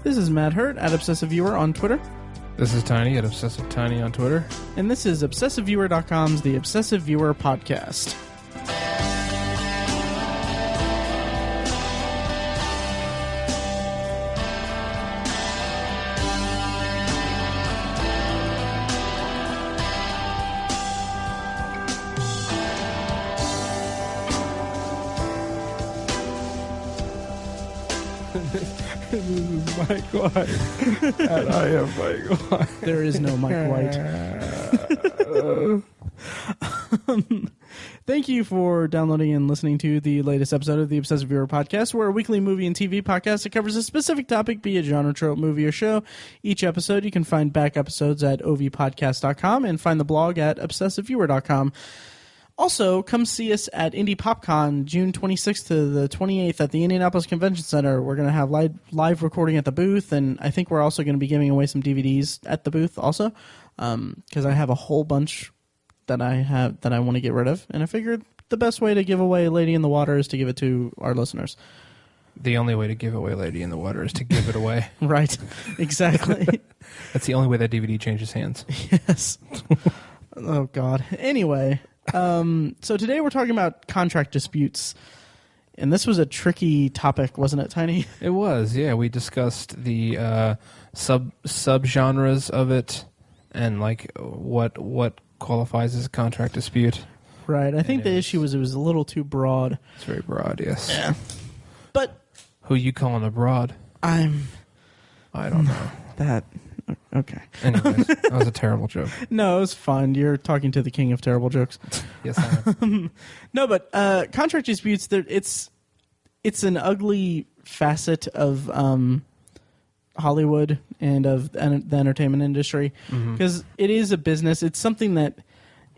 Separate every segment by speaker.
Speaker 1: This is Matt Hurt at Obsessive Viewer on Twitter.
Speaker 2: This is Tiny at Obsessive Tiny on Twitter.
Speaker 1: And this is ObsessiveViewer.com's The Obsessive Viewer Podcast.
Speaker 2: This is Mike White, and I am Mike White.
Speaker 1: There is no Mike White. Thank you for downloading and listening to the latest episode of the Obsessive Viewer Podcast. We're a weekly movie and TV podcast that covers a specific topic, be it genre, trope, movie, or show. Each episode, you can find back episodes at ovpodcast.com and find the blog at obsessiveviewer.com. Also, come see us at Indie PopCon, June 26th to the 28th at the Indianapolis Convention Center. We're going to have live recording at the booth, and I think we're also going to be giving away some DVDs at the booth also, because I have a whole bunch that I want to get rid of, and I figured the best way to give away Lady in the Water is to give it to our listeners.
Speaker 2: The only way to give away Lady in the Water is to give it away.
Speaker 1: Right, exactly.
Speaker 2: That's the only way that DVD changes hands.
Speaker 1: Yes. Oh, God. Anyway... so today we're talking about contract disputes, and this was a tricky topic, wasn't it, Tiny?
Speaker 2: It was, yeah. We discussed the subgenres of it and like what qualifies as a contract dispute.
Speaker 1: Right. I think the issue was it was a little too broad.
Speaker 2: It's very broad, yes.
Speaker 1: Yeah. But
Speaker 2: who you calling a broad?
Speaker 1: I
Speaker 2: don't know.
Speaker 1: That. Okay.
Speaker 2: Anyways, that was a terrible joke.
Speaker 1: No, it was fun. You're talking to the king of terrible jokes.
Speaker 2: Yes, I am.
Speaker 1: No, but contract disputes, it's an ugly facet of Hollywood and of the entertainment industry, because it is a business. It's something that,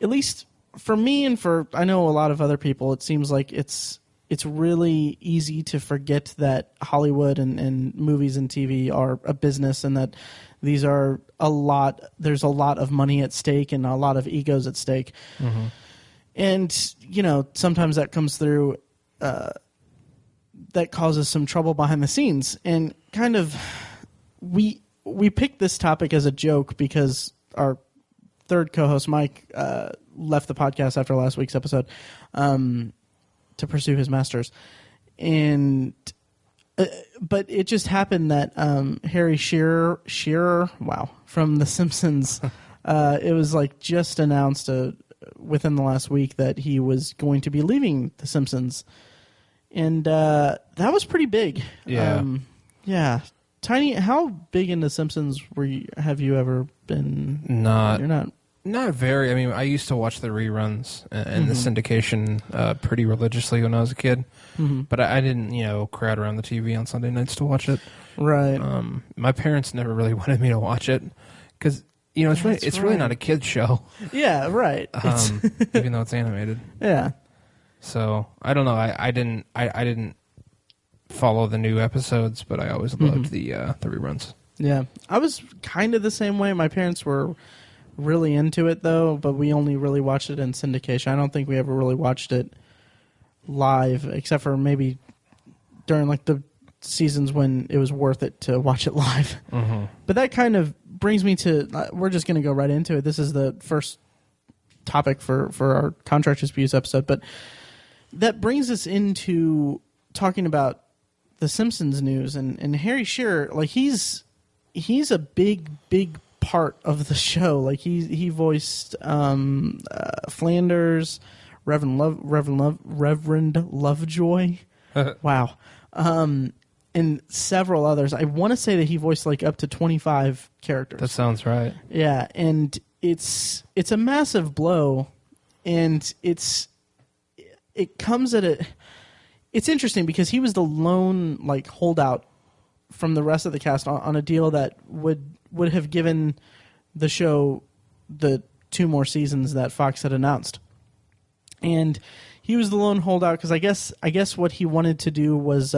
Speaker 1: at least for me and for I know a lot of other people, it seems like it's really easy to forget that Hollywood and movies and TV are a business, and that these are there's a lot of money at stake and a lot of egos at stake. Mm-hmm. And, sometimes that comes through, that causes some trouble behind the scenes. And kind of, we picked this topic as a joke because our third co-host, Mike, left the podcast after last week's episode, to pursue his master's. And but it just happened that Harry Shearer, wow, from The Simpsons, it was like just announced within the last week that he was going to be leaving The Simpsons, and that was pretty big.
Speaker 2: Yeah,
Speaker 1: yeah. Tiny, how big into Simpsons have you ever been? You're not.
Speaker 2: Not very. I mean, I used to watch the reruns and the syndication pretty religiously when I was a kid, but I didn't, crowd around the TV on Sunday nights to watch it.
Speaker 1: Right.
Speaker 2: My parents never really wanted me to watch it because, it's really not a kid's show.
Speaker 1: Yeah, right.
Speaker 2: Even though it's animated.
Speaker 1: Yeah.
Speaker 2: So I don't know. I didn't follow the new episodes, but I always loved the reruns.
Speaker 1: Yeah, I was kind of the same way. My parents were really into it though, but we only really watched it in syndication. I don't think we ever really watched it live, except for maybe during like the seasons when it was worth it to watch it live. But that kind of brings me to we're just going to go right into it. This is the first topic for our contract disputes episode, but that brings us into talking about the Simpsons news and Harry Shearer. Like he's a big part of the show. Like he voiced Flanders, Reverend Lovejoy, wow, and several others. I want to say that he voiced like up to 25 characters.
Speaker 2: That sounds right.
Speaker 1: Yeah, and it's a massive blow, and it comes at a. It's interesting because he was the lone like holdout from the rest of the cast on a deal that would have given the show the 2 more seasons that Fox had announced. And he was the lone holdout because I guess what he wanted to do was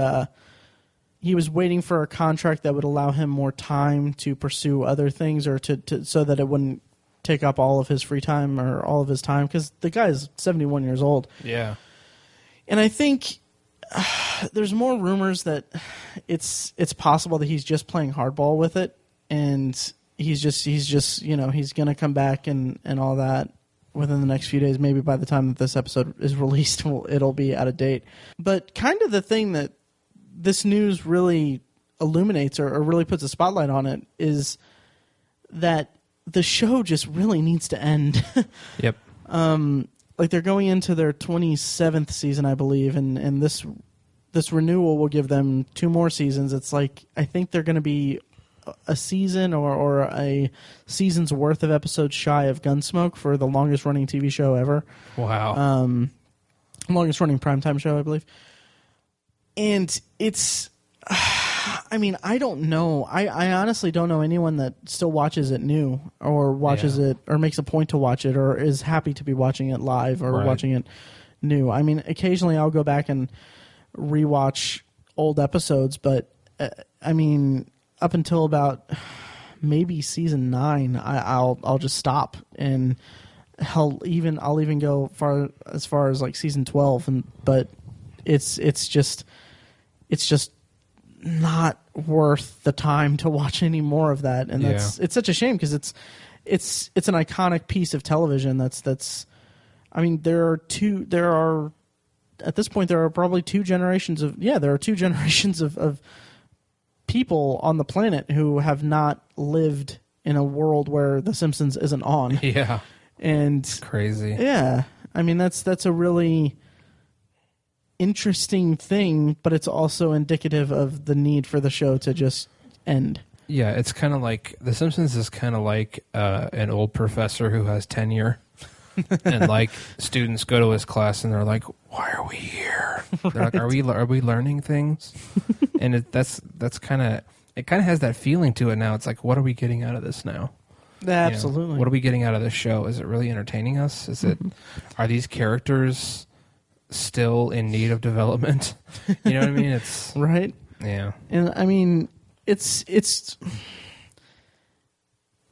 Speaker 1: he was waiting for a contract that would allow him more time to pursue other things, or to so that it wouldn't take up all of his free time or all of his time, because the guy is 71 years old.
Speaker 2: Yeah.
Speaker 1: And I think there's more rumors that it's possible that he's just playing hardball with it, and he's just he's going to come back and all that within the next few days. Maybe by the time that this episode is released, it'll be out of date. But kind of the thing that this news really illuminates or really puts a spotlight on it is that the show just really needs to end.
Speaker 2: Yep.
Speaker 1: Like they're going into their 27th season, I believe, and this renewal will give them 2 more seasons. It's like I think they're going to be a season or a season's worth of episodes shy of Gunsmoke for the longest running TV show ever.
Speaker 2: Wow.
Speaker 1: Longest running primetime show, I believe. And it's, I mean, I don't know. I honestly don't know anyone that still watches it new or watches it or makes a point to watch it or is happy to be watching it live or watching it new. I mean, occasionally I'll go back and rewatch old episodes, but I mean, up until about maybe season 9, I'll just stop, and I'll even go as far as like season 12, but it's just not worth the time to watch any more of that, and it's such a shame because it's an iconic piece of television. That's I mean, there are at this point there are probably 2 generations of people on the planet who have not lived in a world where The Simpsons isn't on.
Speaker 2: Yeah.
Speaker 1: And
Speaker 2: it's crazy.
Speaker 1: Yeah. I mean, that's a really interesting thing, but it's also indicative of the need for the show to just end.
Speaker 2: Yeah, it's kind of like The Simpsons is kind of like an old professor who has tenure. And like students go to his class and they're like, "Why are we here?" They're like, "Are we learning things?" And that's kind of has that feeling to it now. It's like, what are we getting out of this now?
Speaker 1: Absolutely.
Speaker 2: You know, what are we getting out of this show? Is it really entertaining us? Is it? Are these characters still in need of development? You know what I mean? It's
Speaker 1: right.
Speaker 2: Yeah.
Speaker 1: And I mean, it's.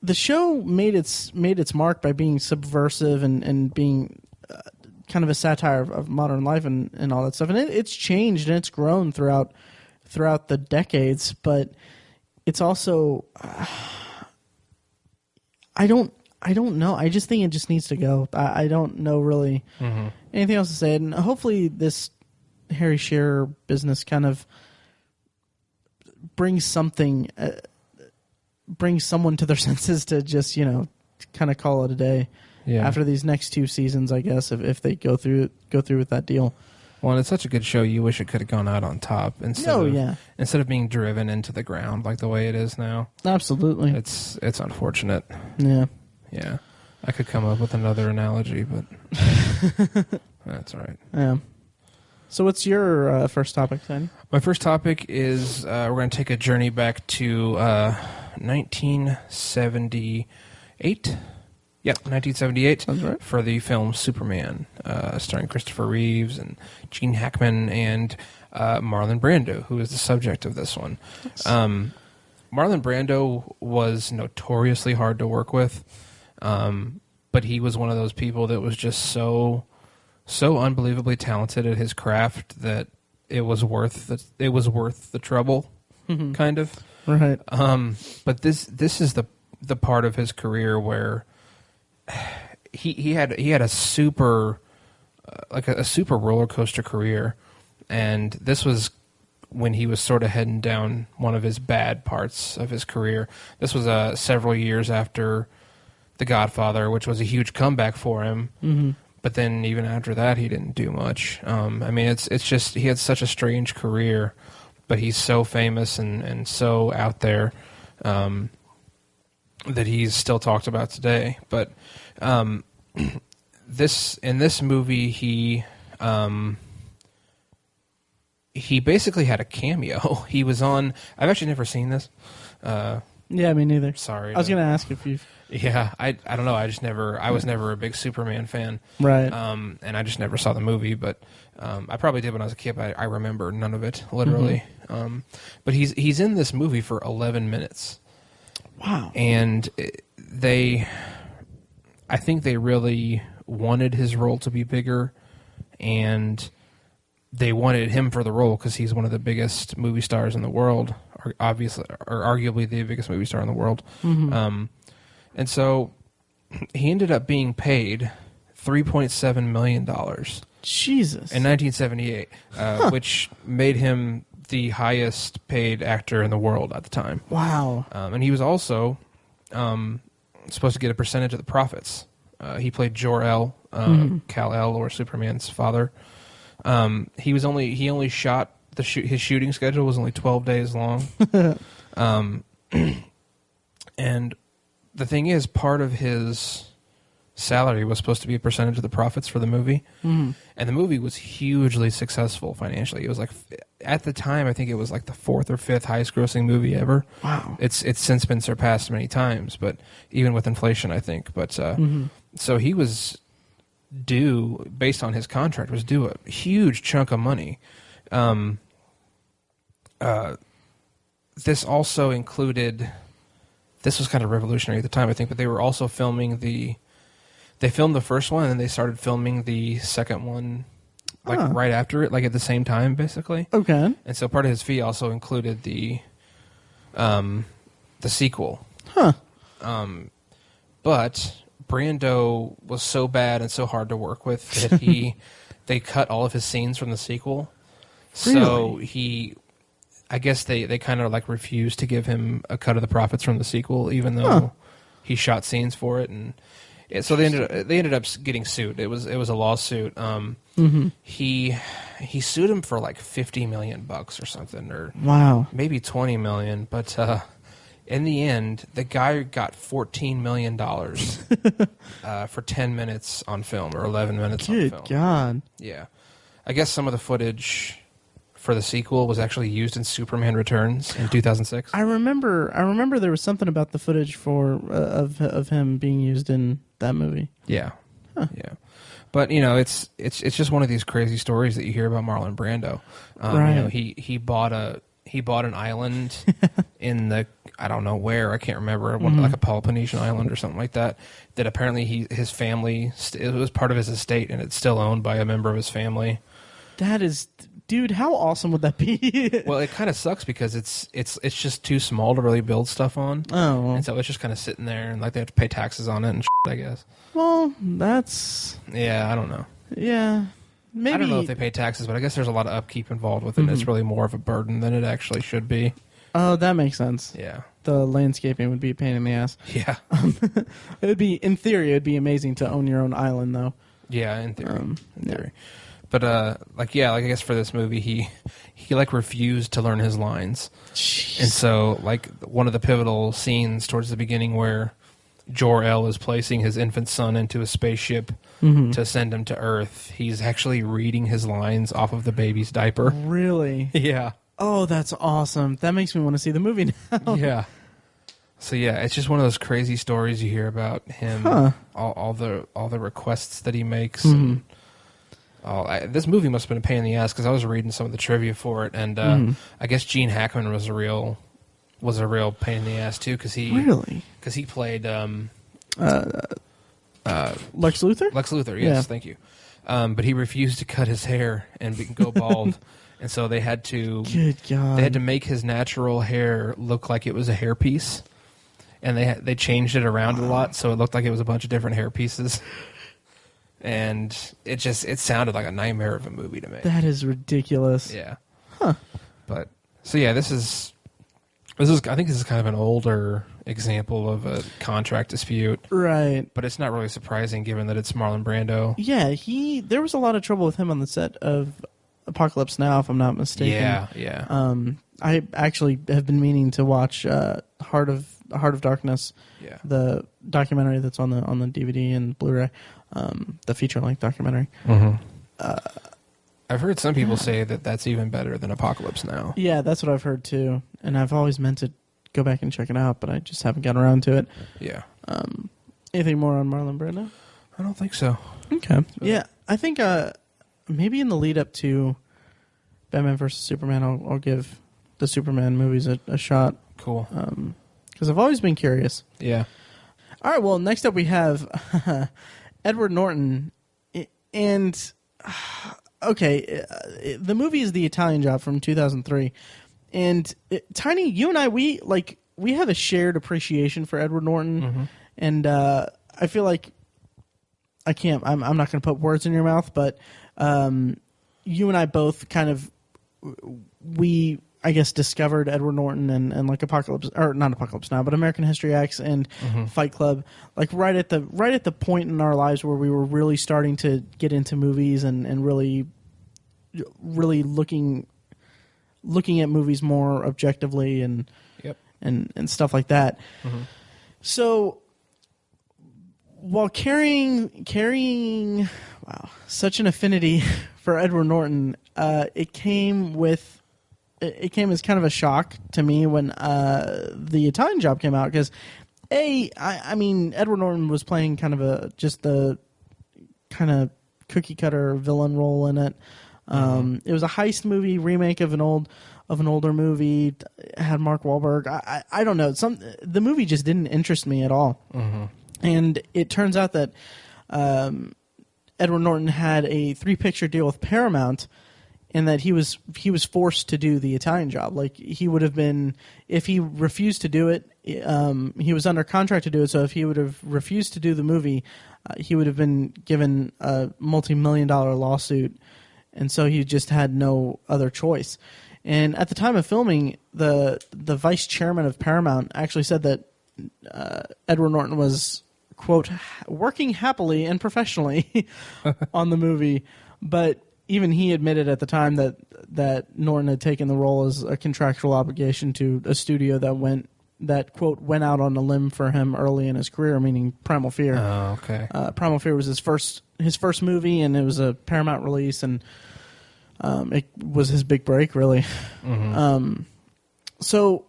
Speaker 1: The show made its mark by being subversive and being kind of a satire of modern life and all that stuff. And it's changed and it's grown throughout the decades. But it's also I don't know. I just think it just needs to go. I don't know really anything else to say. And hopefully this Harry Shearer business kind of brings something. Bring someone to their senses to just, kind of call it a day after these next 2 seasons, I guess, if they go through with that deal.
Speaker 2: Well, and it's such a good show, you wish it could have gone out on top instead of being driven into the ground like the way it is now.
Speaker 1: Absolutely.
Speaker 2: It's unfortunate.
Speaker 1: Yeah.
Speaker 2: Yeah. I could come up with another analogy, but that's all right.
Speaker 1: Yeah. So what's your first topic, Tony?
Speaker 2: My first topic is we're going to take a journey back to 1978. Yep, 1978.
Speaker 1: Sounds right.
Speaker 2: For the film Superman, starring Christopher Reeves and Gene Hackman and Marlon Brando, who is the subject of this one. Yes. Marlon Brando was notoriously hard to work with, but he was one of those people that was just so unbelievably talented at his craft that it was worth the trouble, kind of.
Speaker 1: Right.
Speaker 2: But this is the part of his career where he had a super a super roller coaster career, and this was when he was sort of heading down one of his bad parts of his career. This was several years after The Godfather, which was a huge comeback for him. Mm-hmm. But then even after that, he didn't do much. I mean, it's just he had such a strange career, but he's so famous and so out there that he's still talked about today. But in this movie, he basically had a cameo. He was on. I've actually never seen this.
Speaker 1: Yeah, me neither.
Speaker 2: Sorry.
Speaker 1: I was going to ask if you've...
Speaker 2: Yeah, I don't know. I was never a big Superman fan.
Speaker 1: Right.
Speaker 2: And I just never saw the movie, but I probably did when I was a kid, but I remember none of it, literally. Mm-hmm. But he's in this movie for 11 minutes.
Speaker 1: Wow.
Speaker 2: And I think they really wanted his role to be bigger, and they wanted him for the role because he's one of the biggest movie stars in the world, or obviously, or arguably the biggest movie star in the world.
Speaker 1: Mm-hmm.
Speaker 2: And so he ended up being paid $3.7 million
Speaker 1: Jesus.
Speaker 2: in 1978, which made him the highest paid actor in the world at the time.
Speaker 1: Wow.
Speaker 2: And he was also supposed to get a percentage of the profits. He played Jor-El, Kal-El, or Superman's father. He only shot his shooting schedule was only 12 days long. And the thing is, part of his salary was supposed to be a percentage of the profits for the movie.
Speaker 1: Mm-hmm.
Speaker 2: And the movie was hugely successful financially. It was like, at the time, I think it was like the 4th or 5th highest grossing movie ever.
Speaker 1: Wow.
Speaker 2: It's since been surpassed many times, but even with inflation, I think. But so he was due, based on his contract, was due a huge chunk of money. This also included, this was kind of revolutionary at the time, I think, but they were also filming they filmed the first one and then they started filming the second one right after it, like at the same time, basically.
Speaker 1: Okay.
Speaker 2: And so part of his fee also included the sequel.
Speaker 1: Huh.
Speaker 2: But Brando was so bad and so hard to work with that they cut all of his scenes from the sequel. So I guess they kind of like refused to give him a cut of the profits from the sequel, even though he shot scenes for it, and so they ended up getting sued. It was a lawsuit. He sued him for like $50 million or something, or
Speaker 1: wow,
Speaker 2: maybe $20 million. But in the end, the guy got $14 million for 10 minutes on film, or 11 minutes on film.
Speaker 1: Good God.
Speaker 2: Yeah, I guess some of the footage for the sequel was actually used in Superman Returns in 2006.
Speaker 1: I remember there was something about the footage of him being used in that movie.
Speaker 2: Yeah. Yeah. But it's just one of these crazy stories that you hear about Marlon Brando.
Speaker 1: Right.
Speaker 2: He bought an island in the, I don't know where, I can't remember, like a Peloponnesian island or something like that. That apparently his family, it was part of his estate, and it's still owned by a member of his family.
Speaker 1: That is, dude, how awesome would that be?
Speaker 2: Well, it kind of sucks because it's just too small to really build stuff on.
Speaker 1: Oh.
Speaker 2: And so it's just kind of sitting there, and like they have to pay taxes on it and shit, I guess.
Speaker 1: Well, that's...
Speaker 2: Yeah, I don't know.
Speaker 1: Yeah, maybe...
Speaker 2: I don't know if they pay taxes, but I guess there's a lot of upkeep involved with it, and it's really more of a burden than it actually should be.
Speaker 1: Oh, that makes sense.
Speaker 2: Yeah.
Speaker 1: The landscaping would be a pain in the ass.
Speaker 2: Yeah.
Speaker 1: In theory, it would be amazing to own your own island, though.
Speaker 2: Yeah, in theory. But I guess for this movie, he refused to learn his lines.
Speaker 1: Jeez.
Speaker 2: And so like one of the pivotal scenes towards the beginning where Jor-El is placing his infant son into a spaceship to send him to Earth, he's actually reading his lines off of the baby's diaper.
Speaker 1: Really?
Speaker 2: Yeah.
Speaker 1: Oh, that's awesome. That makes me want to see the movie now.
Speaker 2: Yeah. So yeah, it's just one of those crazy stories you hear about him. All the requests that he makes. And this movie must have been a pain in the ass because I was reading some of the trivia for it, and I guess Gene Hackman was a real pain in the ass too because he played
Speaker 1: Lex Luthor.
Speaker 2: Lex Luthor, yes, thank you. But he refused to cut his hair and go bald. And so they had to
Speaker 1: Good God.
Speaker 2: They had to make his natural hair look like it was a hairpiece, and they changed it around a lot so it looked like it was a bunch of different hair pieces. And it sounded like a nightmare of a movie to me.
Speaker 1: That is ridiculous.
Speaker 2: Yeah. Huh. But so yeah, this is I think this is kind of an older example of a contract dispute.
Speaker 1: Right.
Speaker 2: But it's not really surprising given that it's Marlon Brando.
Speaker 1: Yeah, there was a lot of trouble with him on the set of Apocalypse Now, if I'm not mistaken.
Speaker 2: Yeah.
Speaker 1: I actually have been meaning to watch Heart of Darkness, the documentary that's on the DVD and Blu-ray, the feature-length documentary.
Speaker 2: I've heard some people say that that's even better than Apocalypse Now.
Speaker 1: Yeah, that's what I've heard too, and I've always meant to go back and check it out, but I just haven't gotten around to it.
Speaker 2: Yeah.
Speaker 1: Anything more on Marlon Brando?
Speaker 2: I don't think so.
Speaker 1: Okay. So. Yeah, I think maybe in the lead up to Batman vs. Superman, I'll give the Superman movies a shot.
Speaker 2: Cool.
Speaker 1: Because I've always been curious.
Speaker 2: Yeah.
Speaker 1: All right, well, next up we have Edward Norton. And okay, the movie is The Italian Job from 2003, and Tiny, you and I, we have a shared appreciation for Edward Norton, and I feel like I'm not going to put words in your mouth, but you and I both kind of I guess discovered Edward Norton and like Apocalypse, or not Apocalypse Now, but American History X and Fight Club, like right at the point in our lives where we were really starting to get into movies and really looking at movies more objectively and stuff like that. So while carrying such an affinity for Edward Norton, it came as kind of a shock to me when The Italian Job came out, because I mean Edward Norton was playing kind of just the kind of cookie cutter villain role in it. It was a heist movie remake of an older movie. It had Mark Wahlberg. I don't know. The movie just didn't interest me at all. And it turns out that Edward Norton had a 3-picture deal with Paramount, and that he was forced to do The Italian Job. Like, he would have been, if he refused to do it, he was under contract to do it. So if he would have refused to do the movie, he would have been given a multi-million-dollar lawsuit, and so he just had no other choice. And at the time of filming, the vice chairman of Paramount actually said that Edward Norton was, quote, working happily and professionally on the movie, but even he admitted at the time that Norton had taken the role as a contractual obligation to a studio that quote went out on a limb for him early in his career, meaning Primal Fear.
Speaker 2: Oh, okay.
Speaker 1: Primal Fear was his first movie, and it was a Paramount release, and it was his big break, really. So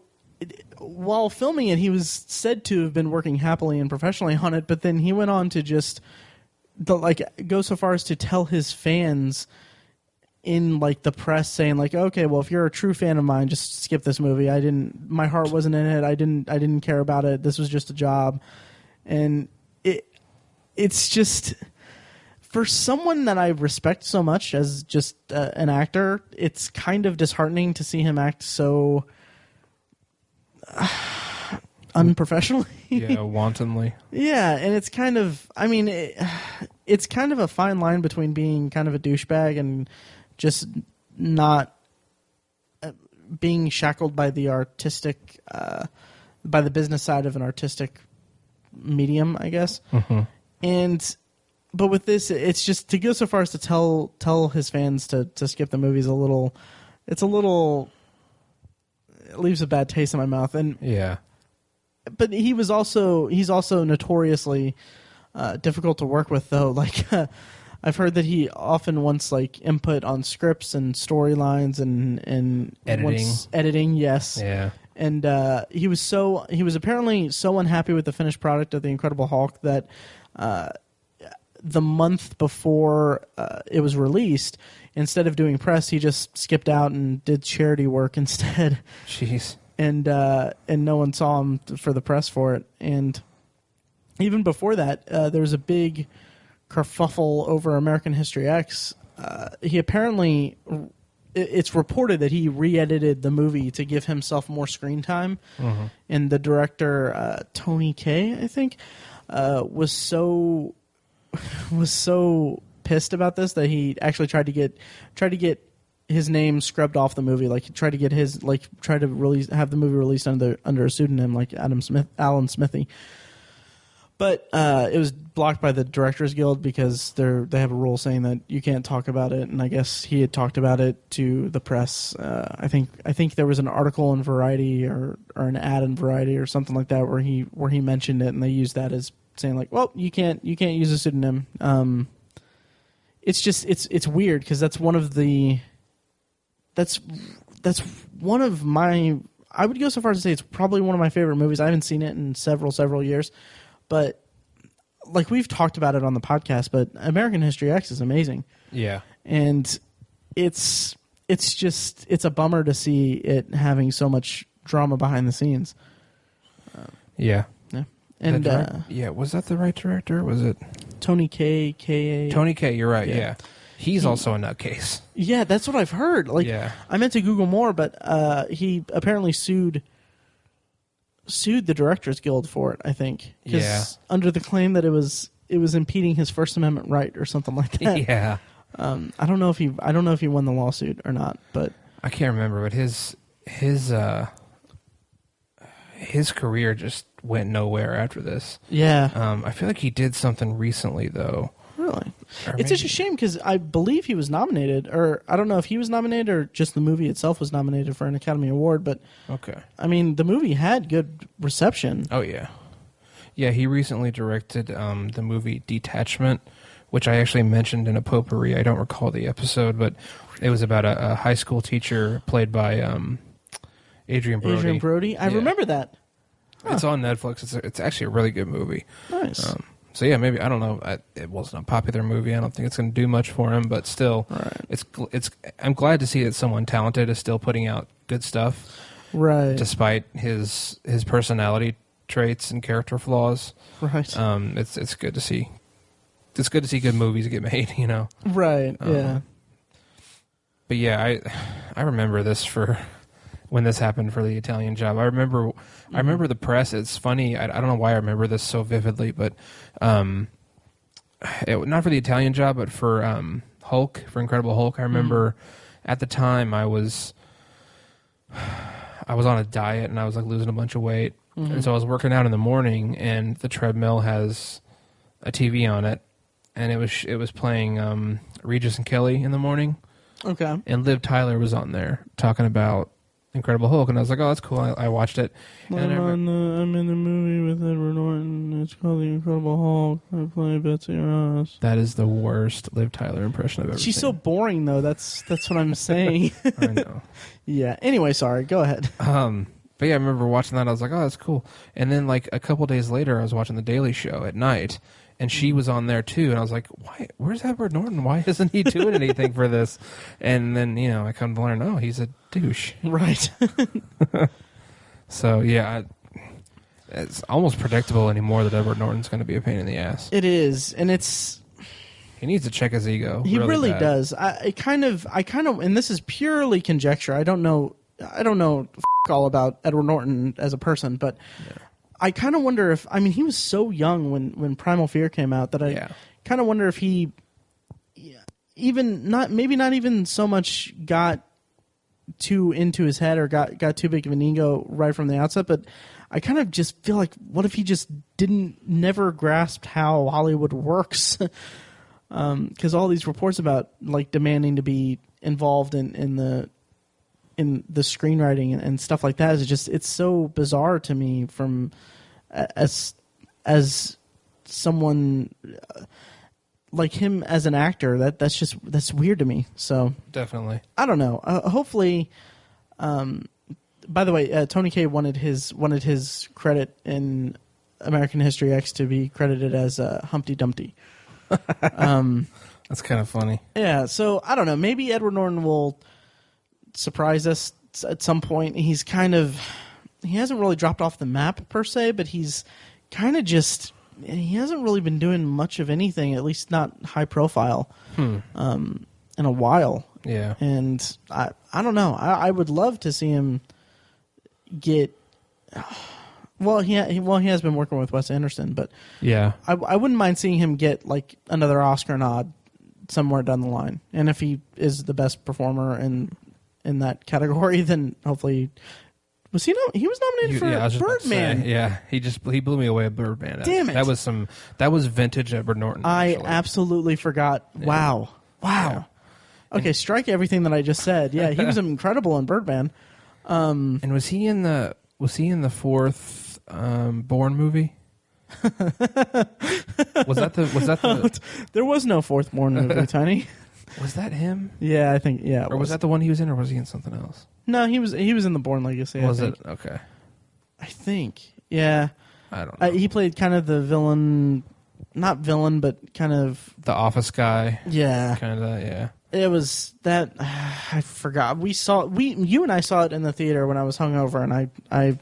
Speaker 1: while filming it, he was said to have been working happily and professionally on it, but then he went on to just go so far as to tell his fans in like the press, saying like, okay, well, if you're a true fan of mine, just skip this movie. My heart wasn't in it. I didn't care about it. This was just a job. And it's just, for someone that I respect so much as just an actor, it's kind of disheartening to see him act so unprofessionally.
Speaker 2: Yeah, wantonly.
Speaker 1: Yeah, and it's kind of, I mean, it's kind of a fine line between being kind of a douchebag and just not being shackled by the artistic, by the business side of an artistic medium, I guess. But with this, it's just to go so far as to tell his fans to skip the movie is it leaves a bad taste in my mouth. And
Speaker 2: yeah.
Speaker 1: But he's also notoriously difficult to work with, though. Like, I've heard that he often wants like input on scripts and storylines and editing. Yes.
Speaker 2: Yeah.
Speaker 1: And he was apparently so unhappy with the finished product of The Incredible Hulk that the month before it was released, instead of doing press, he just skipped out and did charity work instead.
Speaker 2: Jeez.
Speaker 1: And no one saw him for the press for it. And even before that, there was a big kerfuffle over American History X. He apparently, it's reported that he re-edited the movie to give himself more screen time. And the director, Tony Kaye, I think, was so pissed about this that he actually tried to get his name scrubbed off the movie. Like, he tried to get have the movie released under a pseudonym like Alan Smithy. But it was blocked by the Directors Guild because they have a rule saying that you can't talk about it. And I guess he had talked about it to the press. I think there was an article in Variety or an ad in Variety or something like that where he mentioned it, and they used that as saying like, well, you can't use a pseudonym. It's just it's weird because that's one of my, I would go so far as to say it's probably one of my favorite movies. I haven't seen it in several years, but like we've talked about it on the podcast, but American History X is amazing. Yeah. And it's a bummer to see it having so much drama behind the scenes.
Speaker 2: Yeah.
Speaker 1: And
Speaker 2: was that the right director? Was it
Speaker 1: Tony Kaye?
Speaker 2: Tony Kaye, you're right. Yeah. He's also a nutcase.
Speaker 1: Yeah, that's what I've heard. Like,
Speaker 2: Yeah.
Speaker 1: I meant to Google more, but he apparently sued the Directors Guild for it, I think. Under the claim that it was impeding his First Amendment right or something like that.
Speaker 2: Yeah.
Speaker 1: I don't know if he won the lawsuit or not, but
Speaker 2: I can't remember, but his career just went nowhere after this.
Speaker 1: Yeah.
Speaker 2: I feel like he did something recently though.
Speaker 1: Really? It's such a shame because I believe he was nominated, or I don't know if he was nominated or just the movie itself was nominated for an Academy Award, but
Speaker 2: okay.
Speaker 1: I mean, the movie had good reception.
Speaker 2: Oh, yeah. Yeah, he recently directed the movie Detachment, which I actually mentioned in a potpourri. I don't recall the episode, but it was about a high school teacher played by Adrian Brody.
Speaker 1: Adrian Brody? I remember that. Huh.
Speaker 2: It's on Netflix. It's actually a really good movie.
Speaker 1: Nice.
Speaker 2: So yeah, maybe I don't know. It wasn't a popular movie. I don't think it's going to do much for him, but still, it's. I'm glad to see that someone talented is still putting out good stuff,
Speaker 1: right?
Speaker 2: Despite his personality traits and character flaws,
Speaker 1: right?
Speaker 2: It's good to see. It's good to see good movies get made, you know.
Speaker 1: Right. Yeah.
Speaker 2: But yeah, I remember this for when this happened for the Italian Job. I remember the press. It's funny. I don't know why I remember this so vividly, but not for the Italian Job, but for Hulk, for Incredible Hulk. I remember at the time I was on a diet and I was like losing a bunch of weight, and so I was working out in the morning, and the treadmill has a TV on it, and it was playing Regis and Kelly in the morning.
Speaker 1: Okay.
Speaker 2: And Liv Tyler was on there talking about Incredible Hulk, and I was like, "Oh, that's cool." I watched it.
Speaker 1: I'm in the movie with Edward Norton. It's called The Incredible Hulk. I play Betsy Ross.
Speaker 2: That is the worst Liv Tyler impression I've ever seen.
Speaker 1: She's so boring, though. That's what I'm saying.
Speaker 2: I know.
Speaker 1: Yeah. Anyway, sorry. Go ahead.
Speaker 2: But yeah, I remember watching that. I was like, "Oh, that's cool." And then like a couple days later, I was watching The Daily Show at night, and she was on there too. And I was like, "Why? Where's Edward Norton? Why isn't he doing anything for this?" And then I come to learn, oh, he's a douche.
Speaker 1: Right.
Speaker 2: So yeah, it's almost predictable anymore that Edward Norton's going to be a pain in the ass.
Speaker 1: It is, and
Speaker 2: he needs to check his ego.
Speaker 1: He really
Speaker 2: bad.
Speaker 1: does. I kind of, and this is purely conjecture. I don't know all about Edward Norton as a person, but I kind of wonder if, he was so young when Primal Fear came out that I kind of wonder if he maybe not even so much got too into his head or got too big of an ego right from the outset, but I kind of just feel like, what if he just never grasped how Hollywood works? Because all these reports about like demanding to be involved in the screenwriting and stuff like that it's so bizarre to me from as someone like him as an actor. That's weird to me. So
Speaker 2: definitely,
Speaker 1: I don't know. Hopefully, by the way, Tony Kaye wanted his credit in American History X to be credited as Humpty Dumpty.
Speaker 2: That's kind of funny.
Speaker 1: Yeah. So I don't know. Maybe Edward Norton will surprise us at some point. He hasn't really dropped off the map per se, but he's kind of he hasn't really been doing much of anything, at least not high profile, in a while.
Speaker 2: Yeah.
Speaker 1: And I don't know. I would love to see him get. Well, he has been working with Wes Anderson, but
Speaker 2: yeah,
Speaker 1: I wouldn't mind seeing him get like another Oscar nod somewhere down the line. And if he is the best performer in that category, then hopefully. He was nominated for Birdman.
Speaker 2: He blew me away at Birdman.
Speaker 1: Damn it!
Speaker 2: That was vintage Edward Norton.
Speaker 1: I absolutely forgot. Yeah. Wow. Okay, strike everything that I just said. Yeah, he was incredible in Birdman.
Speaker 2: And was he in the fourth Bourne movie? Was that the?
Speaker 1: There was no fourth Bourne movie, Tiny.
Speaker 2: Was that him?
Speaker 1: Yeah, I think
Speaker 2: Or was that the one he was in, or was he in something else?
Speaker 1: No, he was in the Bourne Legacy.
Speaker 2: Was it? Okay.
Speaker 1: I think. Yeah.
Speaker 2: I don't know.
Speaker 1: He played kind of the villain, not villain, but kind of
Speaker 2: the office guy.
Speaker 1: Yeah.
Speaker 2: Kind of. Yeah.
Speaker 1: It was that I forgot. You and I saw it in the theater when I was hungover, and I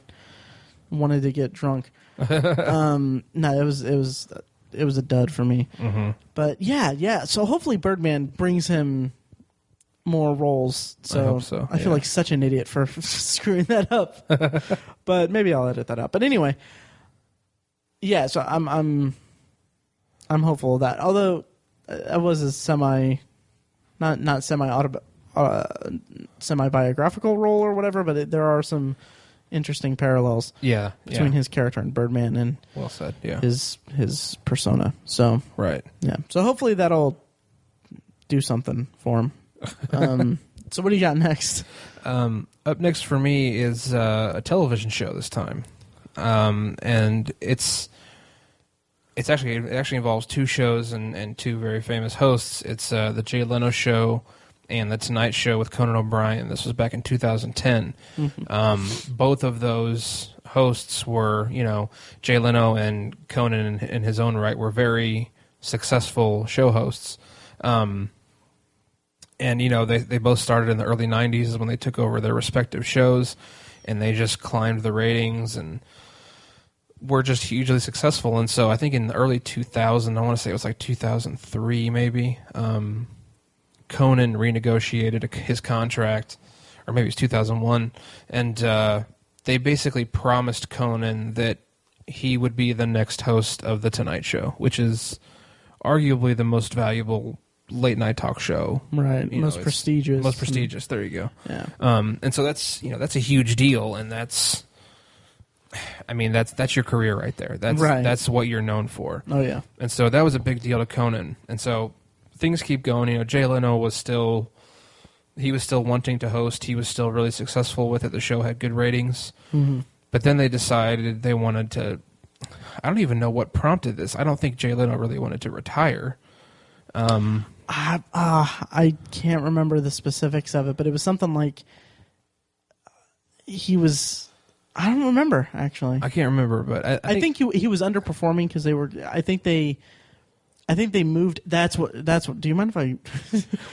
Speaker 1: wanted to get drunk. No, it was a dud for me.
Speaker 2: Mm-hmm.
Speaker 1: But yeah. So hopefully Birdman brings him more roles. So
Speaker 2: I hope so.
Speaker 1: I feel like such an idiot for screwing that up. But maybe I'll edit that out. But anyway, yeah. So I'm hopeful of that. Although I was a not semi-biographical role or whatever, but there are some interesting parallels between his character and Birdman and
Speaker 2: well said,
Speaker 1: his persona. So
Speaker 2: right.
Speaker 1: Yeah. So hopefully that'll do something for him. So what do you got next?
Speaker 2: Up next for me is a television show this time. And it actually involves two shows and two very famous hosts. It's the Jay Leno Show and the Tonight Show with Conan O'Brien. This was back in 2010. Mm-hmm. Both of those hosts were, Jay Leno and Conan in his own right were very successful show hosts. And they both started in the early 90s when they took over their respective shows, and they just climbed the ratings and were just hugely successful. And so I think in the early 2000s, I want to say it was like 2003 maybe, Conan renegotiated his contract, or maybe it was 2001, and they basically promised Conan that he would be the next host of The Tonight Show, which is arguably the most valuable late-night talk show.
Speaker 1: Right, most prestigious.
Speaker 2: Most prestigious, there you go.
Speaker 1: Yeah.
Speaker 2: And so that's a huge deal, and that's your career right there. That's what you're known for.
Speaker 1: Oh, yeah.
Speaker 2: And so that was a big deal to Conan. And so things keep going. Jay Leno was still wanting to host. He was still really successful with it. The show had good ratings. Mm-hmm. But then they decided they wanted to... I don't even know what prompted this. I don't think Jay Leno really wanted to retire.
Speaker 1: I can't remember the specifics of it, but it was something like he was... I don't remember, actually.
Speaker 2: I can't remember, but
Speaker 1: I think he was underperforming because they were... I think they moved... That's what... Do you mind if I...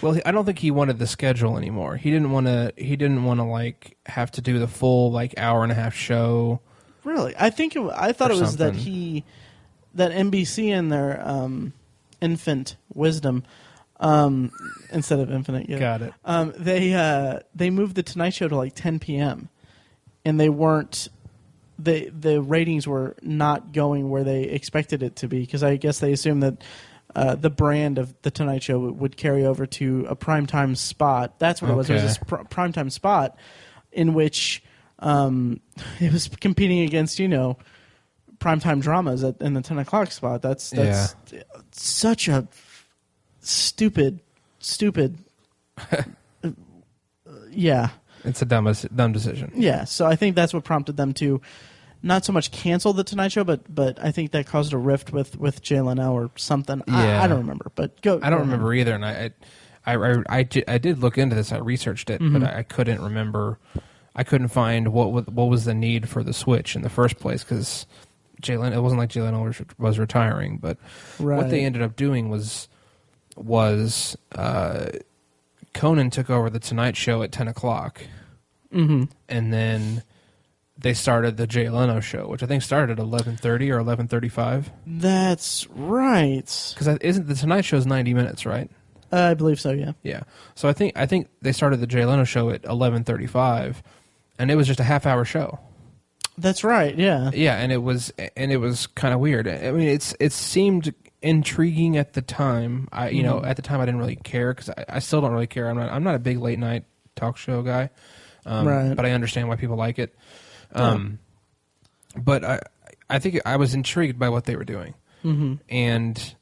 Speaker 2: Well, I don't think he wanted the schedule anymore. He didn't want to like have to do the full like hour and a half show.
Speaker 1: Really? I thought it was that NBC in their infant wisdom, instead of infinite. Yeah,
Speaker 2: got it.
Speaker 1: They moved the Tonight Show to like 10 p.m. and they weren't. The ratings were not going where they expected it to be, because I guess they assumed that the brand of the Tonight Show would carry over to a primetime spot. That's what it was. It was this primetime spot in which it was competing against, primetime dramas in the 10 o'clock spot. That's such a stupid. Yeah.
Speaker 2: It's a dumb decision.
Speaker 1: Yeah, so I think that's what prompted them to not so much cancel the Tonight Show, but I think that caused a rift with Jay Leno or something. Yeah. I don't remember, but go. I
Speaker 2: don't remember either, and I did look into this. I researched it, but I couldn't remember. I couldn't find what was the need for the switch in the first place, because Jay Leno. It wasn't like Jay Leno was retiring, but what they ended up doing was Conan took over the Tonight Show at 10 o'clock, and then they started the Jay Leno Show, which I think started at 11:30 or 11:35.
Speaker 1: That's right.
Speaker 2: Because isn't the Tonight Show is 90 minutes, right?
Speaker 1: I believe so. Yeah.
Speaker 2: Yeah. So I think they started the Jay Leno Show at 11:35, and it was just a half-hour show.
Speaker 1: That's right. Yeah.
Speaker 2: Yeah, and it was kind of weird. I mean, it seemed intriguing at the time. At the time I didn't really care, because I still don't really care. I'm not a big late night talk show guy, but I understand why people like it. But I think I was intrigued by what they were doing, and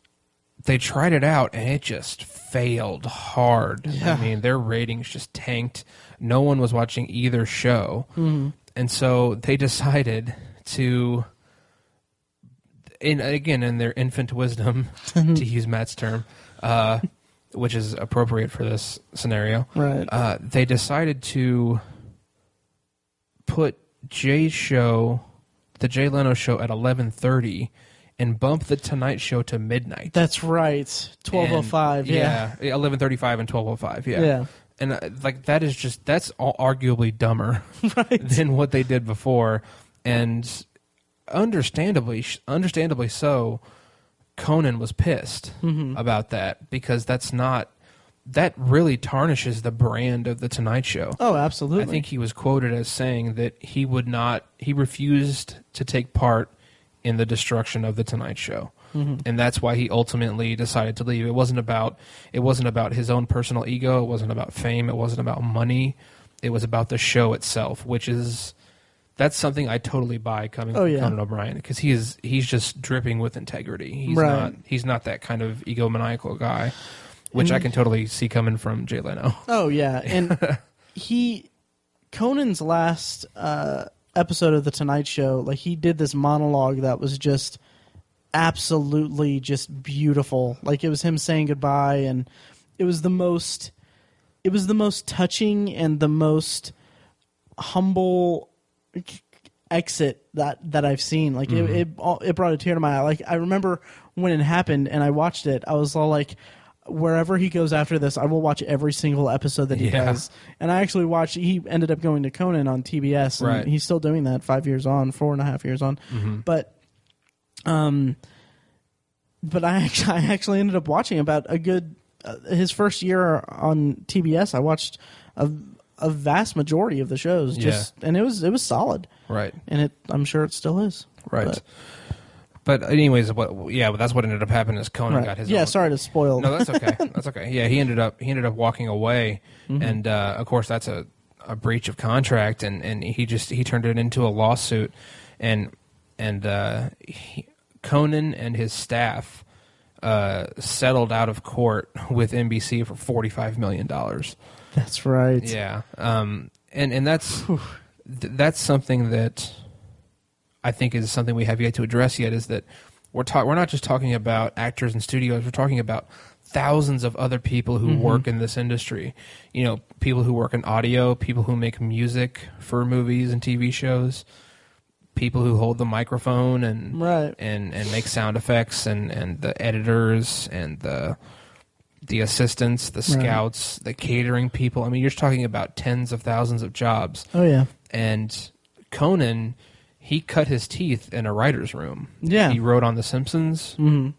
Speaker 2: they tried it out, and it just failed hard. Yeah. I mean, their ratings just tanked. No one was watching either show, and so they decided to. In their infant wisdom, to use Matt's term, which is appropriate for this scenario,
Speaker 1: right?
Speaker 2: They decided to put Jay's show, the Jay Leno Show, at 11:30, and bump the Tonight Show to midnight.
Speaker 1: That's right, 12:05. Yeah,
Speaker 2: 11:35 and 12:05. Yeah. And that's arguably dumber than what they did before, and. Understandably so, Conan was pissed about that, because that really tarnishes the brand of the Tonight Show.
Speaker 1: Oh, absolutely.
Speaker 2: I think he was quoted as saying that he refused to take part in the destruction of the Tonight Show. And that's why he ultimately decided to leave. It wasn't about his own personal ego. It wasn't about fame. It wasn't about money. It was about the show itself, that's something I totally buy coming from Conan O'Brien, because he's just dripping with integrity. He's not that kind of egomaniacal guy, which I can totally see coming from Jay Leno.
Speaker 1: Oh yeah, and Conan's last episode of the Tonight Show, like, he did this monologue that was just absolutely just beautiful. Like, it was him saying goodbye, and it was the most touching and the most humble exit that I've seen. Like, it brought a tear to my eye. Like, I remember when it happened and I watched it, I was all like, wherever he goes after this, I will watch every single episode that he does. And I actually watched, he ended up going to Conan on TBS, and he's still doing that 5 years on, 4.5 years on. But I actually ended up watching about a good, his first year on TBS, I watched a vast majority of the shows, and it was solid. Right. And I'm sure it still is.
Speaker 2: Right. But anyways, that's what ended up happening is Conan got his own.
Speaker 1: Sorry to spoil.
Speaker 2: No, that's okay. That's okay. Yeah, he ended up walking away, and of course that's a breach of contract, and he turned it into a lawsuit, and Conan and his staff settled out of court with NBC for $45 million.
Speaker 1: That's right.
Speaker 2: Yeah, and that's something that I think is something we have yet to address yet, is that we're not just talking about actors and studios. We're talking about thousands of other people who work in this industry. You know, people who work in audio, people who make music for movies and TV shows, people who hold the microphone and make sound effects, and the editors and the assistants, the scouts, the catering people. I mean, you're talking about tens of thousands of jobs.
Speaker 1: Oh yeah.
Speaker 2: And Conan, he cut his teeth in a writer's room.
Speaker 1: Yeah.
Speaker 2: He wrote on The Simpsons. And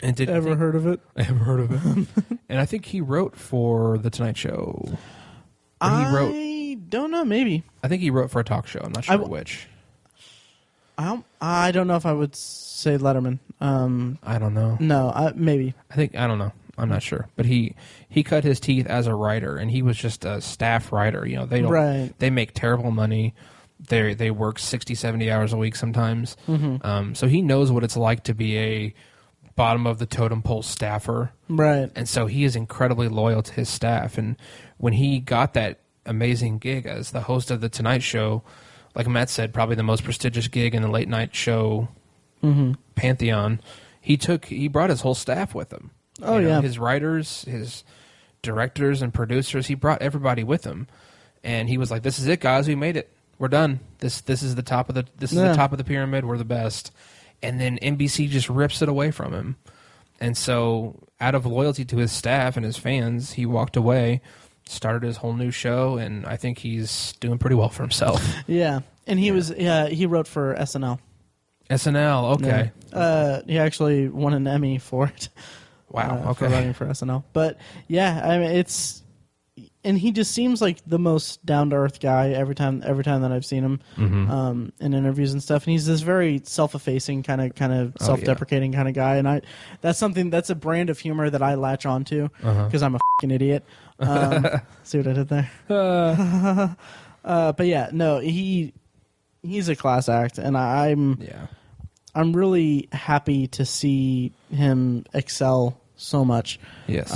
Speaker 1: Ever heard of it?
Speaker 2: And I think he wrote for The Tonight Show.
Speaker 1: I don't know, maybe.
Speaker 2: I think he wrote for a talk show. I'm not sure which.
Speaker 1: I don't know if I would say Letterman.
Speaker 2: I don't know.
Speaker 1: No, maybe.
Speaker 2: I don't know. I'm not sure. But he cut his teeth as a writer, and he was just a staff writer. You know, they make terrible money. They work 60, 70 hours a week sometimes. So he knows what it's like to be a bottom of the totem pole staffer. Right. And so he is incredibly loyal to his staff. And when he got that amazing gig as the host of The Tonight Show, like Matt said, probably the most prestigious gig in the late night show pantheon, he brought his whole staff with him. Oh, you know, his writers, his directors and producers, he brought everybody with him. And he was like, "This is it, guys. We made it. We're done. This is the top of the top of the pyramid. We're the best." And then NBC just rips it away from him. And so, out of loyalty to his staff and his fans, he walked away, started his whole new show, and I think he's doing pretty well for himself.
Speaker 1: Yeah, and he wrote for SNL.
Speaker 2: SNL, okay.
Speaker 1: Yeah. He actually won an Emmy for it.
Speaker 2: Wow, okay.
Speaker 1: For writing for SNL. But yeah, I mean, and he just seems like the most down to earth guy every time that I've seen him in interviews and stuff. And he's this very self-effacing kind of self-deprecating kind of guy. And that's a brand of humor that I latch onto because I'm a fucking idiot. See what I did there? But yeah, no, he's a class act, and I'm really happy to see him excel so much. Yes.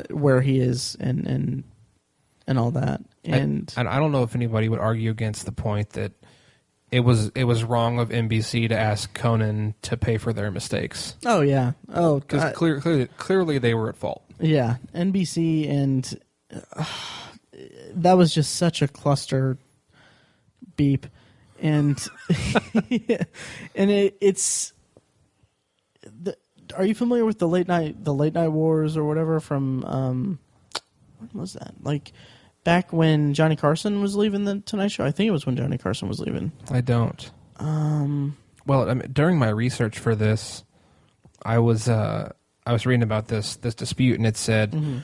Speaker 1: Where he is and all that. And
Speaker 2: I don't know if anybody would argue against the point that it was wrong of NBC to ask Conan to pay for their mistakes.
Speaker 1: Oh yeah. Oh,
Speaker 2: because clearly they were at fault.
Speaker 1: Yeah, NBC, and that was just such a cluster beep, and and it's. Are you familiar with the late night wars or whatever from when was that? Like back when Johnny Carson was leaving the Tonight Show? I think it was when Johnny Carson was leaving.
Speaker 2: I don't. Well, during my research for this, I was reading about this dispute, and it said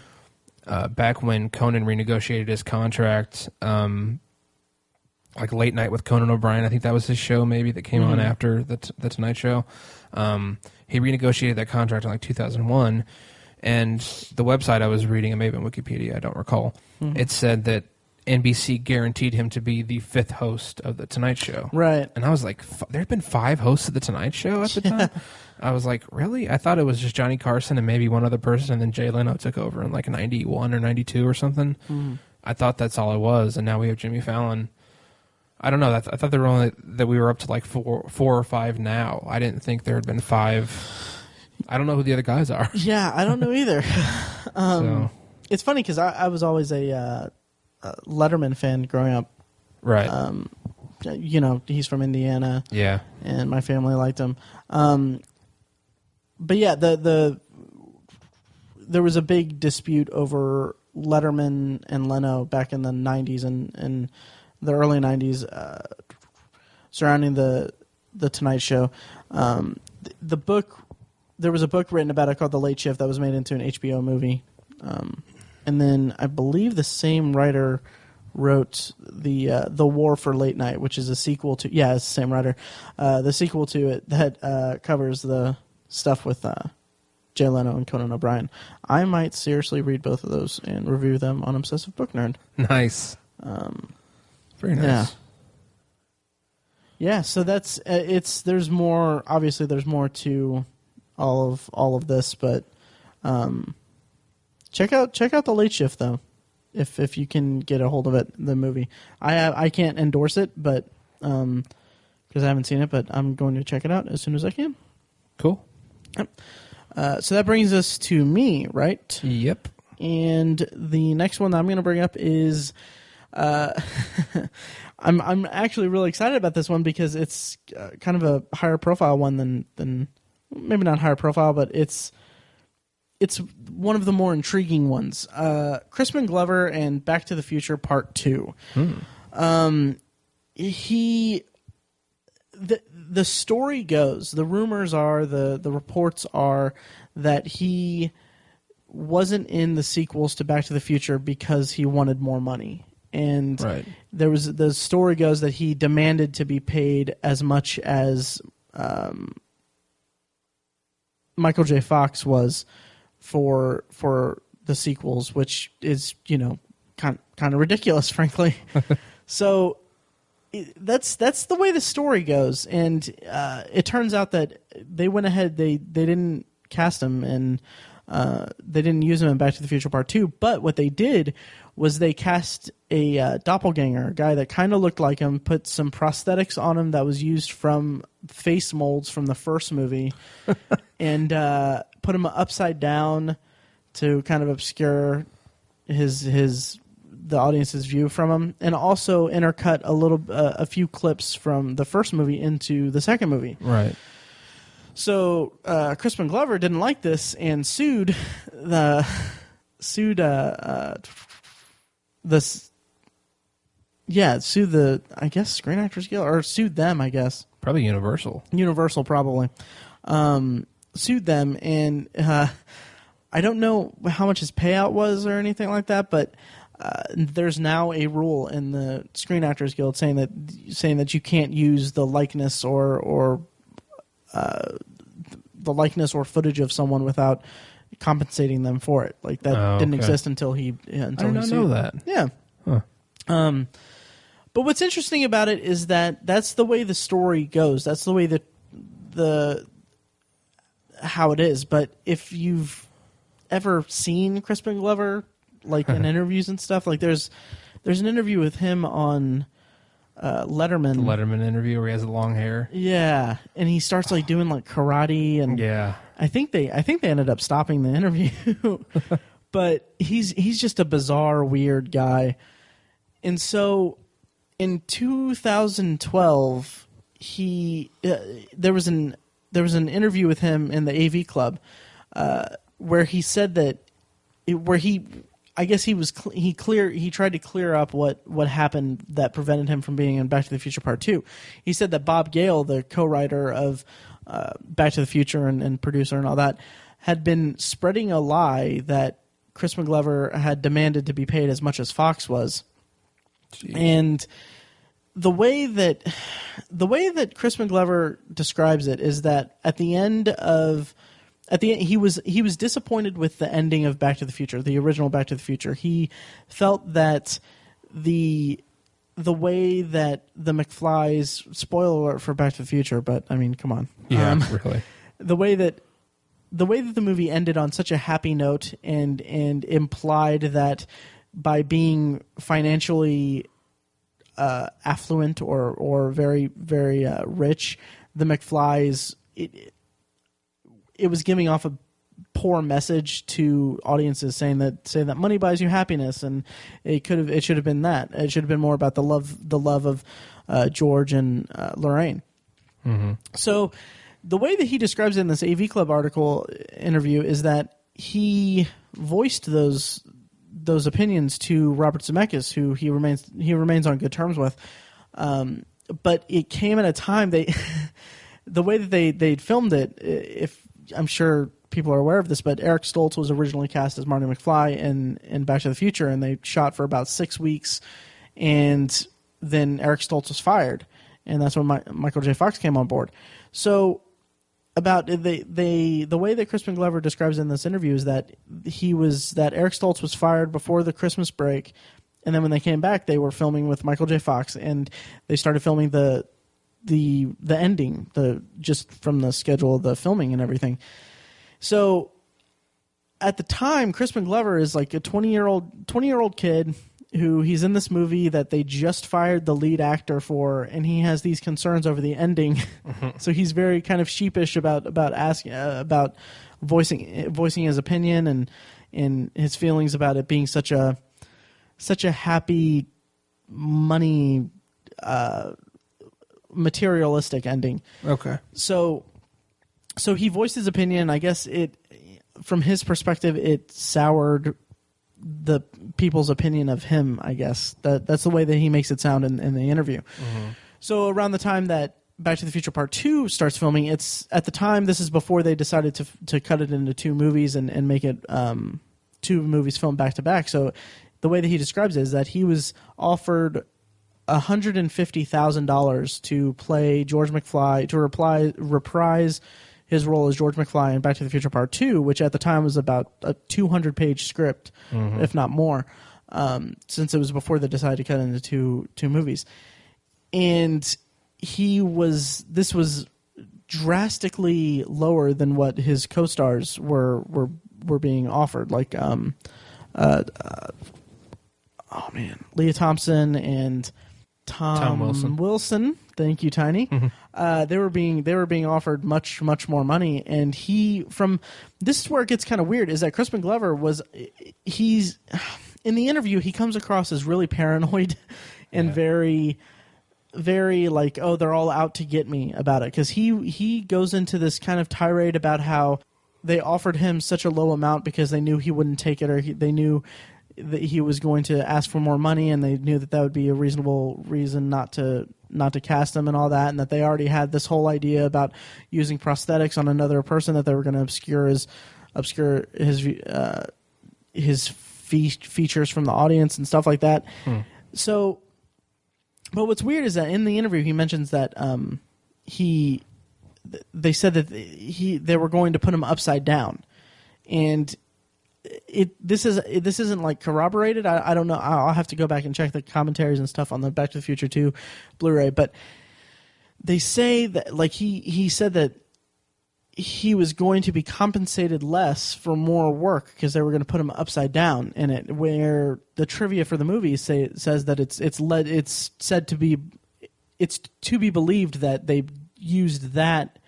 Speaker 2: back when Conan renegotiated his contract, like Late Night with Conan O'Brien, I think that was his show maybe that came on after the Tonight Show. He renegotiated that contract in like 2001, and the website I was reading, it may have been Wikipedia, I don't recall, it said that NBC guaranteed him to be the 5th host of the Tonight Show.
Speaker 1: Right.
Speaker 2: And I was like, there had been 5 hosts of the Tonight Show at the time? I was like, really? I thought it was just Johnny Carson and maybe one other person, and then Jay Leno took over in like 91 or 92 or something. I thought that's all it was, and now we have Jimmy Fallon. I don't know. I thought that we were up to like four or 5 now. I didn't think there had been 5. I don't know who the other guys are.
Speaker 1: Yeah, I don't know either.
Speaker 2: So.
Speaker 1: It's funny because I was always a Letterman fan growing up.
Speaker 2: Right.
Speaker 1: You know, he's from Indiana.
Speaker 2: Yeah.
Speaker 1: And my family liked him. But yeah, there was a big dispute over Letterman and Leno back in the 90s and the early 90s surrounding the Tonight Show. The book, there was a book written about it called The Late Shift that was made into an HBO movie. And then I believe the same writer wrote the War for Late Night, which is a sequel to... Yeah, it's the same writer. The sequel to it that covers the stuff with Jay Leno and Conan O'Brien. I might seriously read both of those and review them on Obsessive Book Nerd.
Speaker 2: Nice. Very nice.
Speaker 1: Yeah, so that's... there's more... Obviously, there's more to all of this, but... Check out The Late Shift, though, if you can get a hold of it, the movie. I can't endorse it, but because I haven't seen it, but I'm going to check it out as soon as I can. Cool. Yep. So that brings us to me, right?
Speaker 2: Yep.
Speaker 1: And the next one that I'm going to bring up is... I'm actually really excited about this one because it's kind of a higher profile one than maybe not higher profile, but it's one of the more intriguing ones. Crispin Glover and Back to the Future Part 2. The story goes, the rumors are, the reports are that he wasn't in the sequels to Back to the Future because he wanted more money. And the story goes that he demanded to be paid as much as Michael J. Fox was for the sequels, which is, you know, kind of ridiculous, frankly. So that's the way the story goes, and it turns out that they went ahead, they didn't cast him, and they didn't use him in Back to the Future Part 2, but what they did was they cast a doppelganger, a guy that kind of looked like him, put some prosthetics on him that was used from face molds from the first movie, and put him upside down to kind of obscure the audience's view from him, and also intercut a few clips from the first movie into the second movie.
Speaker 2: Right.
Speaker 1: So Crispin Glover didn't like this and sued I guess Screen Actors Guild, or sued them, I guess.
Speaker 2: Probably Universal.
Speaker 1: Universal, probably. Sued them, and I don't know how much his payout was or anything like that, but there's now a rule in the Screen Actors Guild saying that you can't use the likeness or footage of someone without compensating them for it. Like that didn't exist until he until
Speaker 2: I did not know that.
Speaker 1: Yeah.
Speaker 2: Huh.
Speaker 1: But what's interesting about it is that that's the way the story goes. That's the way that how it is. But if you've ever seen Crispin Glover, like in interviews and stuff, like there's an interview with him on Letterman.
Speaker 2: The Letterman interview where he has the long hair.
Speaker 1: Yeah, and he starts like doing like karate, and
Speaker 2: yeah,
Speaker 1: I think they ended up stopping the interview. But he's just a bizarre, weird guy. And so in 2012, there was an interview with him in the AV Club where he said that I guess he tried to clear up what happened that prevented him from being in Back to the Future Part 2. He said that Bob Gale, the co-writer of Back to the Future and producer and all that, had been spreading a lie that Crispin Glover had demanded to be paid as much as Fox was. Jeez. And the way that Crispin Glover describes it is that at the end he was disappointed with the ending of Back to the Future, the original Back to the Future. He felt that the way that the McFlys, spoiler alert for Back to the Future, but I mean, come on.
Speaker 2: Yeah, really.
Speaker 1: The way that the movie ended on such a happy note and implied that by being financially affluent or very, very rich, the McFlys, it was giving off a poor message to audiences saying that money buys you happiness, and it should have been that. It should have been more about the love of George and Lorraine. Mm-hmm. So the way that he describes it in this AV Club article interview is that he voiced those opinions to Robert Zemeckis, who he remains on good terms with. But it came at a time the way that they filmed it, if I'm sure people are aware of this, but Eric Stoltz was originally cast as Marty McFly in Back to the Future, and they shot for about 6 weeks, and then Eric Stoltz was fired, and that's when Michael J. Fox came on board. So about the way that Crispin Glover describes it in this interview is that Eric Stoltz was fired before the Christmas break, and then when they came back, they were filming with Michael J. Fox, and they started filming the ending, just from the schedule of the filming and everything. So at the time, Crispin Glover is like a 20-year-old kid who he's in this movie that they just fired the lead actor for, and he has these concerns over the ending. Mm-hmm. So he's very kind of sheepish about asking about voicing his opinion and his feelings about it being such a happy money materialistic ending.
Speaker 2: Okay.
Speaker 1: So he voiced his opinion. I guess from his perspective, it soured the people's opinion of him. I guess that's the way that he makes it sound in the interview. Mm-hmm. So around the time that Back to the Future Part 2 starts filming, it's at the time, this is before they decided to cut it into 2 movies and make it 2 movies filmed back to back. So the way that he describes it is that he was offered $150,000 to play George McFly, to reprise his role as George McFly in Back to the Future Part 2, which at the time was about a 200-page script, mm-hmm. if not more, since it was before they decided to cut it into 2 movies. And this was drastically lower than what his co-stars were being offered. Like, Leah Thompson and Tom Wilson. Thank you, Tiny. Mm-hmm. They were being offered much more money, and this is where it gets kind of weird. Is that Crispin Glover he's in the interview, he comes across as really paranoid and very, very like, oh, they're all out to get me about it, because he goes into this kind of tirade about how they offered him such a low amount because they knew he wouldn't take it, or they knew that he was going to ask for more money, and they knew that would be a reasonable reason not to cast him and all that, and that they already had this whole idea about using prosthetics on another person, that they were going to obscure his features from the audience and stuff like that. So, but what's weird is that in the interview he mentions that they said that they were going to put him upside down, and this isn't like corroborated. I don't know. I'll have to go back and check the commentaries and stuff on the Back to the Future 2 Blu-ray. But they say that, like, he said that he was going to be compensated less for more work because they were going to put him upside down in it. Where the trivia for the movie says that it's to be believed that they used that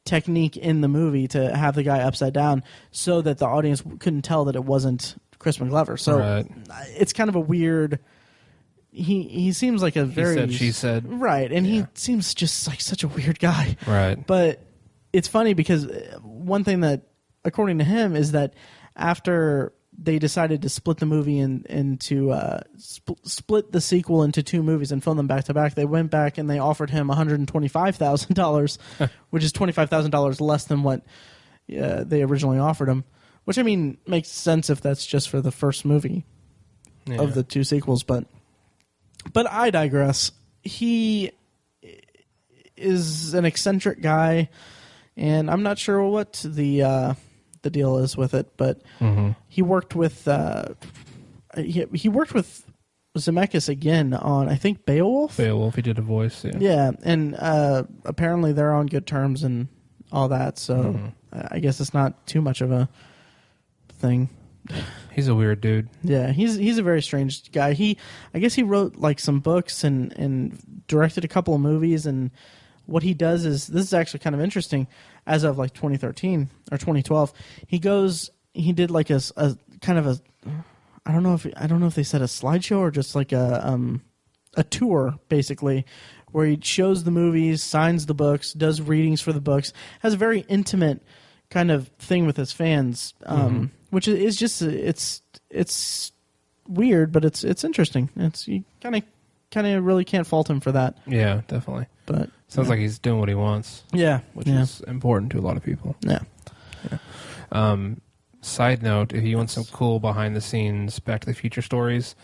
Speaker 1: technique in the movie to have the guy upside down so that the audience couldn't tell that it wasn't Crispin Glover. So It's kind of a weird. He seems like a very
Speaker 2: he said, she said,
Speaker 1: right, and he seems just like such a weird guy,
Speaker 2: right?
Speaker 1: But it's funny because one thing that, according to him, is that after they decided to split the movie into split the sequel into 2 movies and film them back to back. They went back and they offered him $125,000, which is $25,000 less than what they originally offered him. Which, I mean, makes sense if that's just for the first movie of the 2 sequels. But I digress. He is an eccentric guy, and I'm not sure what the deal is with it, but he worked with he worked with Zemeckis again on, I think, Beowulf.
Speaker 2: He did a voice,
Speaker 1: yeah, and apparently they're on good terms and all that. So I guess it's not too much of a thing.
Speaker 2: He's a weird dude.
Speaker 1: Yeah, he's a very strange guy. I guess he wrote like some books and directed a couple of movies, and what he does is, this is actually kind of interesting, as of like 2013 or 2012, he did like a kind of a, I don't know if they said a slideshow or just like a tour, basically, where he shows the movies, signs the books, does readings for the books, has a very intimate kind of thing with his fans, which is just it's weird, but it's interesting. You kind of really can't fault him for that.
Speaker 2: Yeah, definitely.
Speaker 1: But
Speaker 2: sounds like he's doing what he wants.
Speaker 1: Yeah,
Speaker 2: which is important to a lot of people.
Speaker 1: Yeah.
Speaker 2: Side note: if you want some cool behind-the-scenes Back to the Future stories,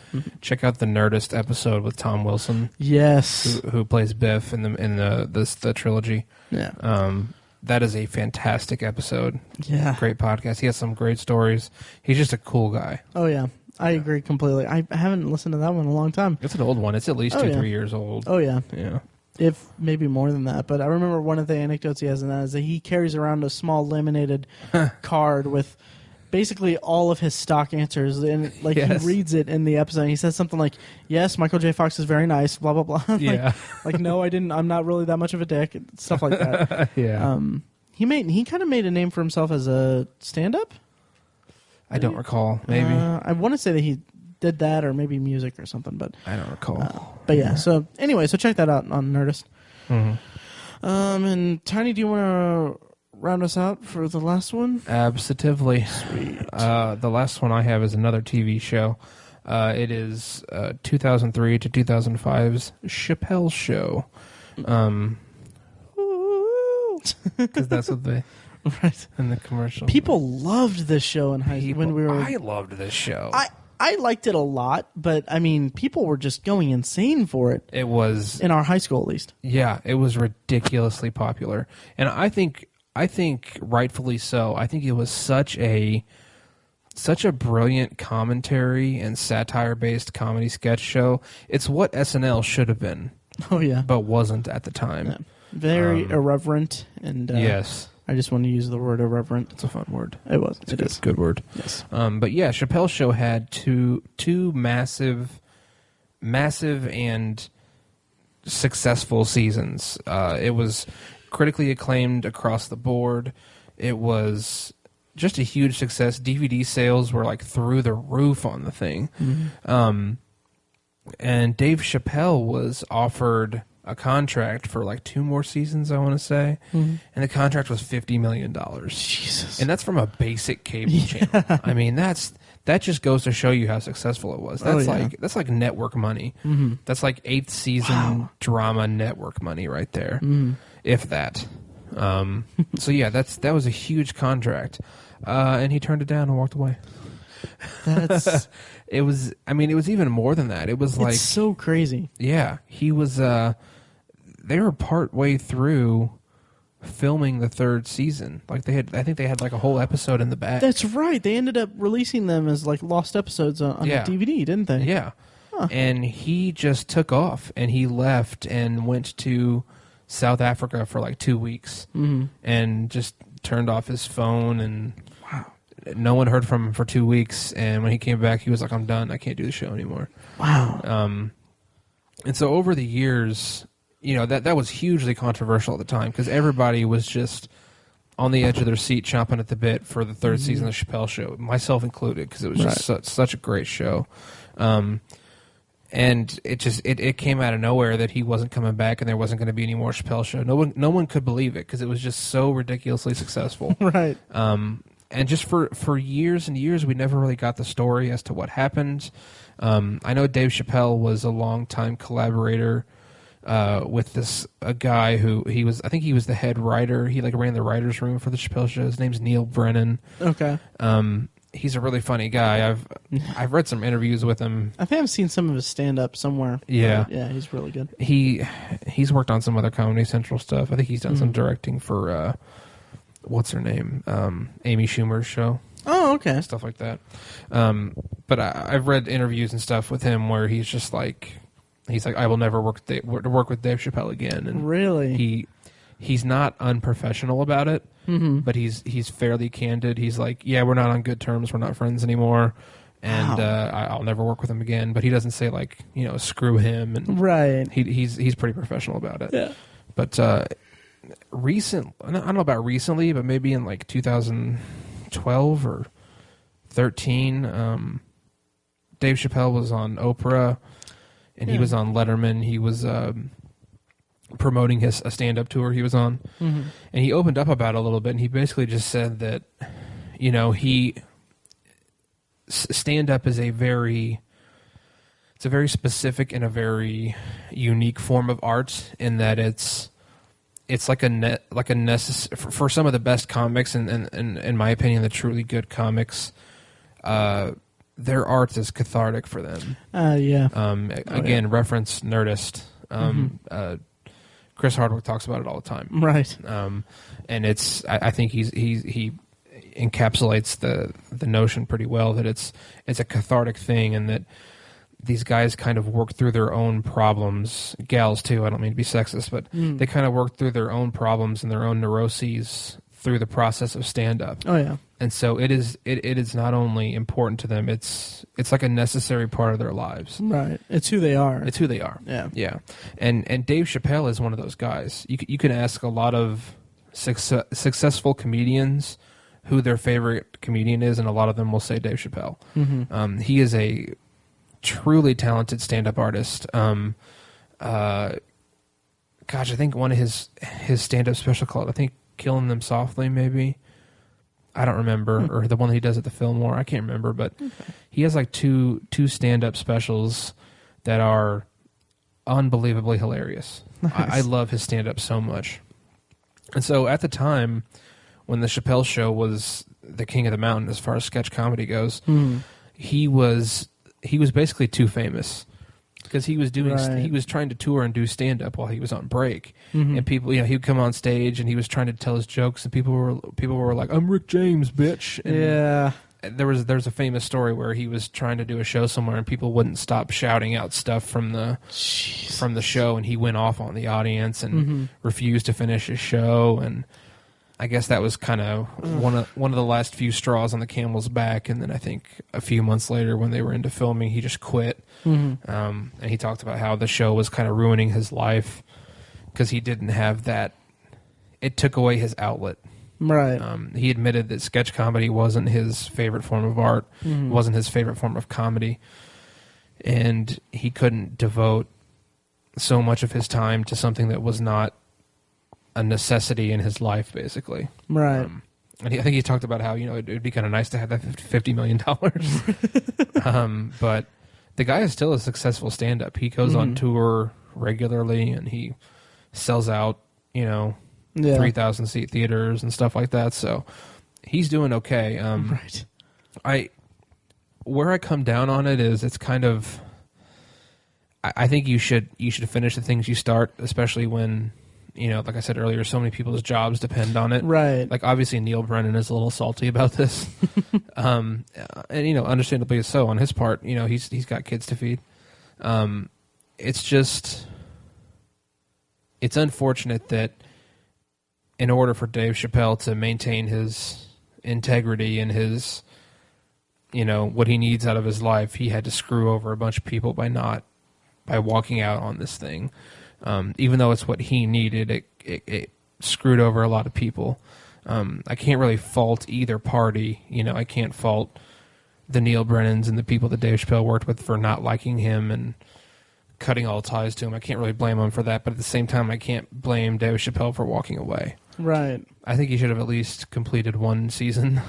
Speaker 2: check out the Nerdist episode with Tom Wilson.
Speaker 1: Yes,
Speaker 2: who plays Biff in the trilogy.
Speaker 1: Yeah.
Speaker 2: That is a fantastic episode.
Speaker 1: Yeah.
Speaker 2: Great podcast. He has some great stories. He's just a cool guy.
Speaker 1: Oh, yeah. I agree completely. I haven't listened to that one in a long time.
Speaker 2: It's an old one. It's at least 2-3 years old.
Speaker 1: Oh, yeah.
Speaker 2: Yeah.
Speaker 1: If maybe more than that. But I remember one of the anecdotes he has in that is that he carries around a small laminated card with basically all of his stock answers. And he reads it in the episode. And he says something like, yes, Michael J. Fox is very nice, blah, blah, blah. like, no, I didn't. I'm not really that much of a dick. Stuff like that.
Speaker 2: Yeah.
Speaker 1: He kind of made a name for himself as a stand-up.
Speaker 2: I don't recall. Maybe.
Speaker 1: I want to say that he did that, or maybe music or something, but
Speaker 2: I don't recall.
Speaker 1: But yeah, so anyway, so check that out on Nerdist. And Tiny, do you want to round us out for the last one?
Speaker 2: Absolutely.
Speaker 1: Sweet.
Speaker 2: The last one I have is another TV show. It is 2003 to 2005's Chappelle Show. Because that's what they...
Speaker 1: Right.
Speaker 2: In the commercial.
Speaker 1: People loved this show in high school when we were...
Speaker 2: I loved this show.
Speaker 1: I liked it a lot, but I mean, people were just going insane for it.
Speaker 2: It was...
Speaker 1: In our high school, at least.
Speaker 2: Yeah, it was ridiculously popular. And I think rightfully so. I think it was such a brilliant commentary and satire-based comedy sketch show. It's what SNL should have been.
Speaker 1: Oh, yeah.
Speaker 2: But wasn't at the time. Yeah.
Speaker 1: Very irreverent. And
Speaker 2: yes.
Speaker 1: I just want to use the word irreverent.
Speaker 2: It's a fun word.
Speaker 1: It was.
Speaker 2: It's a good word.
Speaker 1: Yes.
Speaker 2: But yeah, Chappelle's Show had two massive and successful seasons. It was critically acclaimed across the board. It was just a huge success. DVD sales were like through the roof on the thing. And Dave Chappelle was offered a contract for like 2 more seasons, I want to say. And the contract was $50 million.
Speaker 1: Jesus.
Speaker 2: And that's from a basic cable channel. I mean, that just goes to show you how successful it was. That's like network money. That's like 8th season drama network money right there. If that. So yeah, that was a huge contract. And he turned it down and walked away.
Speaker 1: That's
Speaker 2: it was even more than that. It was like,
Speaker 1: it's so crazy.
Speaker 2: Yeah, he was they were part way through filming the 3rd season. Like I think they had like a whole episode in the back.
Speaker 1: That's right. They ended up releasing them as like lost episodes on DVD, didn't they?
Speaker 2: Yeah.
Speaker 1: Huh.
Speaker 2: And he just took off and he left and went to South Africa for like 2 weeks and just turned off his phone, and no one heard from him for 2 weeks. And when he came back, he was like, I'm done. I can't do the show anymore.
Speaker 1: Wow.
Speaker 2: And so over the years, you know, that was hugely controversial at the time because everybody was just on the edge of their seat chomping at the bit for the 3rd season of the Chappelle Show, myself included, because it was just such a great show. And it came out of nowhere that he wasn't coming back and there wasn't going to be any more Chappelle Show. No one could believe it because it was just so ridiculously successful.
Speaker 1: Right.
Speaker 2: and just for years and years, we never really got the story as to what happened. I know Dave Chappelle was a longtime collaborator with a guy who I think he was the head writer. He ran the writer's room for the Chappelle show. His name's Neil Brennan.
Speaker 1: Okay.
Speaker 2: He's a really funny guy. I've read some interviews with him.
Speaker 1: I think I've seen some of his stand-up somewhere.
Speaker 2: Yeah.
Speaker 1: Yeah, he's really good.
Speaker 2: He's worked on some other Comedy Central stuff. I think he's done some directing for, what's her name? Amy Schumer's show.
Speaker 1: Oh, okay.
Speaker 2: Stuff like that. But I've read interviews and stuff with him where he's just he's like, I will never work with Dave Chappelle again. And
Speaker 1: really?
Speaker 2: He's not unprofessional about it, but he's fairly candid. He's like, yeah, we're not on good terms. We're not friends anymore. And I'll never work with him again. But he doesn't say screw him. And
Speaker 1: right.
Speaker 2: He's pretty professional about it.
Speaker 1: Yeah.
Speaker 2: But I don't know about recently, but maybe in 2012 or 13, Dave Chappelle was on Oprah, and he was on Letterman. He was promoting a stand-up tour he was on, and he opened up about it a little bit, and he basically just said that, stand-up is a very specific and a very unique form of art in that it's like a necessary for some of the best comics and in my opinion the truly good comics, their art is cathartic for them. Again, reference Nerdist. Chris Hardwick talks about it all the time.
Speaker 1: Right.
Speaker 2: And I think he encapsulates the notion pretty well that it's a cathartic thing, and that these guys kind of work through their own problems. Gals too. I don't mean to be sexist, but they kind of work through their own problems and their own neuroses through the process of stand-up. Oh yeah. And so it is not only important to them, it's like a necessary part of their lives.
Speaker 1: Right. It's who they are.
Speaker 2: It's who they are.
Speaker 1: Yeah.
Speaker 2: Yeah. And Dave Chappelle is one of those guys. You can ask a lot of successful comedians who their favorite comedian is, and a lot of them will say Dave Chappelle. He is a truly talented stand-up artist. I think one of his stand-up special called, I think, Killing Them Softly, maybe. I don't remember. Or the one that he does at the Fillmore. I can't remember. But he has two stand-up specials that are unbelievably hilarious. Nice. I love his stand-up so much. And so at the time when the Chappelle Show was the king of the mountain as far as sketch comedy goes, he was basically too famous. Because he was he was trying to tour and do stand up while he was on break, and people, he would come on stage and he was trying to tell his jokes, and people were like, "I'm Rick James, bitch." And there's a famous story where he was trying to do a show somewhere, and people wouldn't stop shouting out stuff from the show, and he went off on the audience and refused to finish his show, and I guess that was kind of one of the last few straws on the camel's back. And then I think a few months later, when they were into filming, he just quit. And he talked about how the show was kind of ruining his life because he didn't have that. It took away his outlet.
Speaker 1: Right.
Speaker 2: He admitted that sketch comedy wasn't his favorite form of art, wasn't his favorite form of comedy, and he couldn't devote so much of his time to something that was not a necessity in his life, basically.
Speaker 1: Right.
Speaker 2: And I think he talked about how, it'd be kind of nice to have that $50 million. But the guy is still a successful stand-up. He goes on tour regularly, and he sells out, 3,000-seat theaters and stuff like that. So he's doing okay. Right. Where I come down on it is it's kind of... I think you should finish the things you start, especially when... like I said earlier, so many people's jobs depend on it. Right. Like, obviously, Neil Brennan is a little salty about this. And, understandably so on his part. He's got kids to feed. It's unfortunate that in order for Dave Chappelle to maintain his integrity and his, what he needs out of his life, he had to screw over a bunch of people by walking out on this thing. Even though it's what he needed, it screwed over a lot of people. I can't really fault either party. I can't fault the Neil Brennans and the people that Dave Chappelle worked with for not liking him and cutting all ties to him. I can't really blame him for that, but at the same time, I can't blame Dave Chappelle for walking away. Right. I think he should have at least completed one season.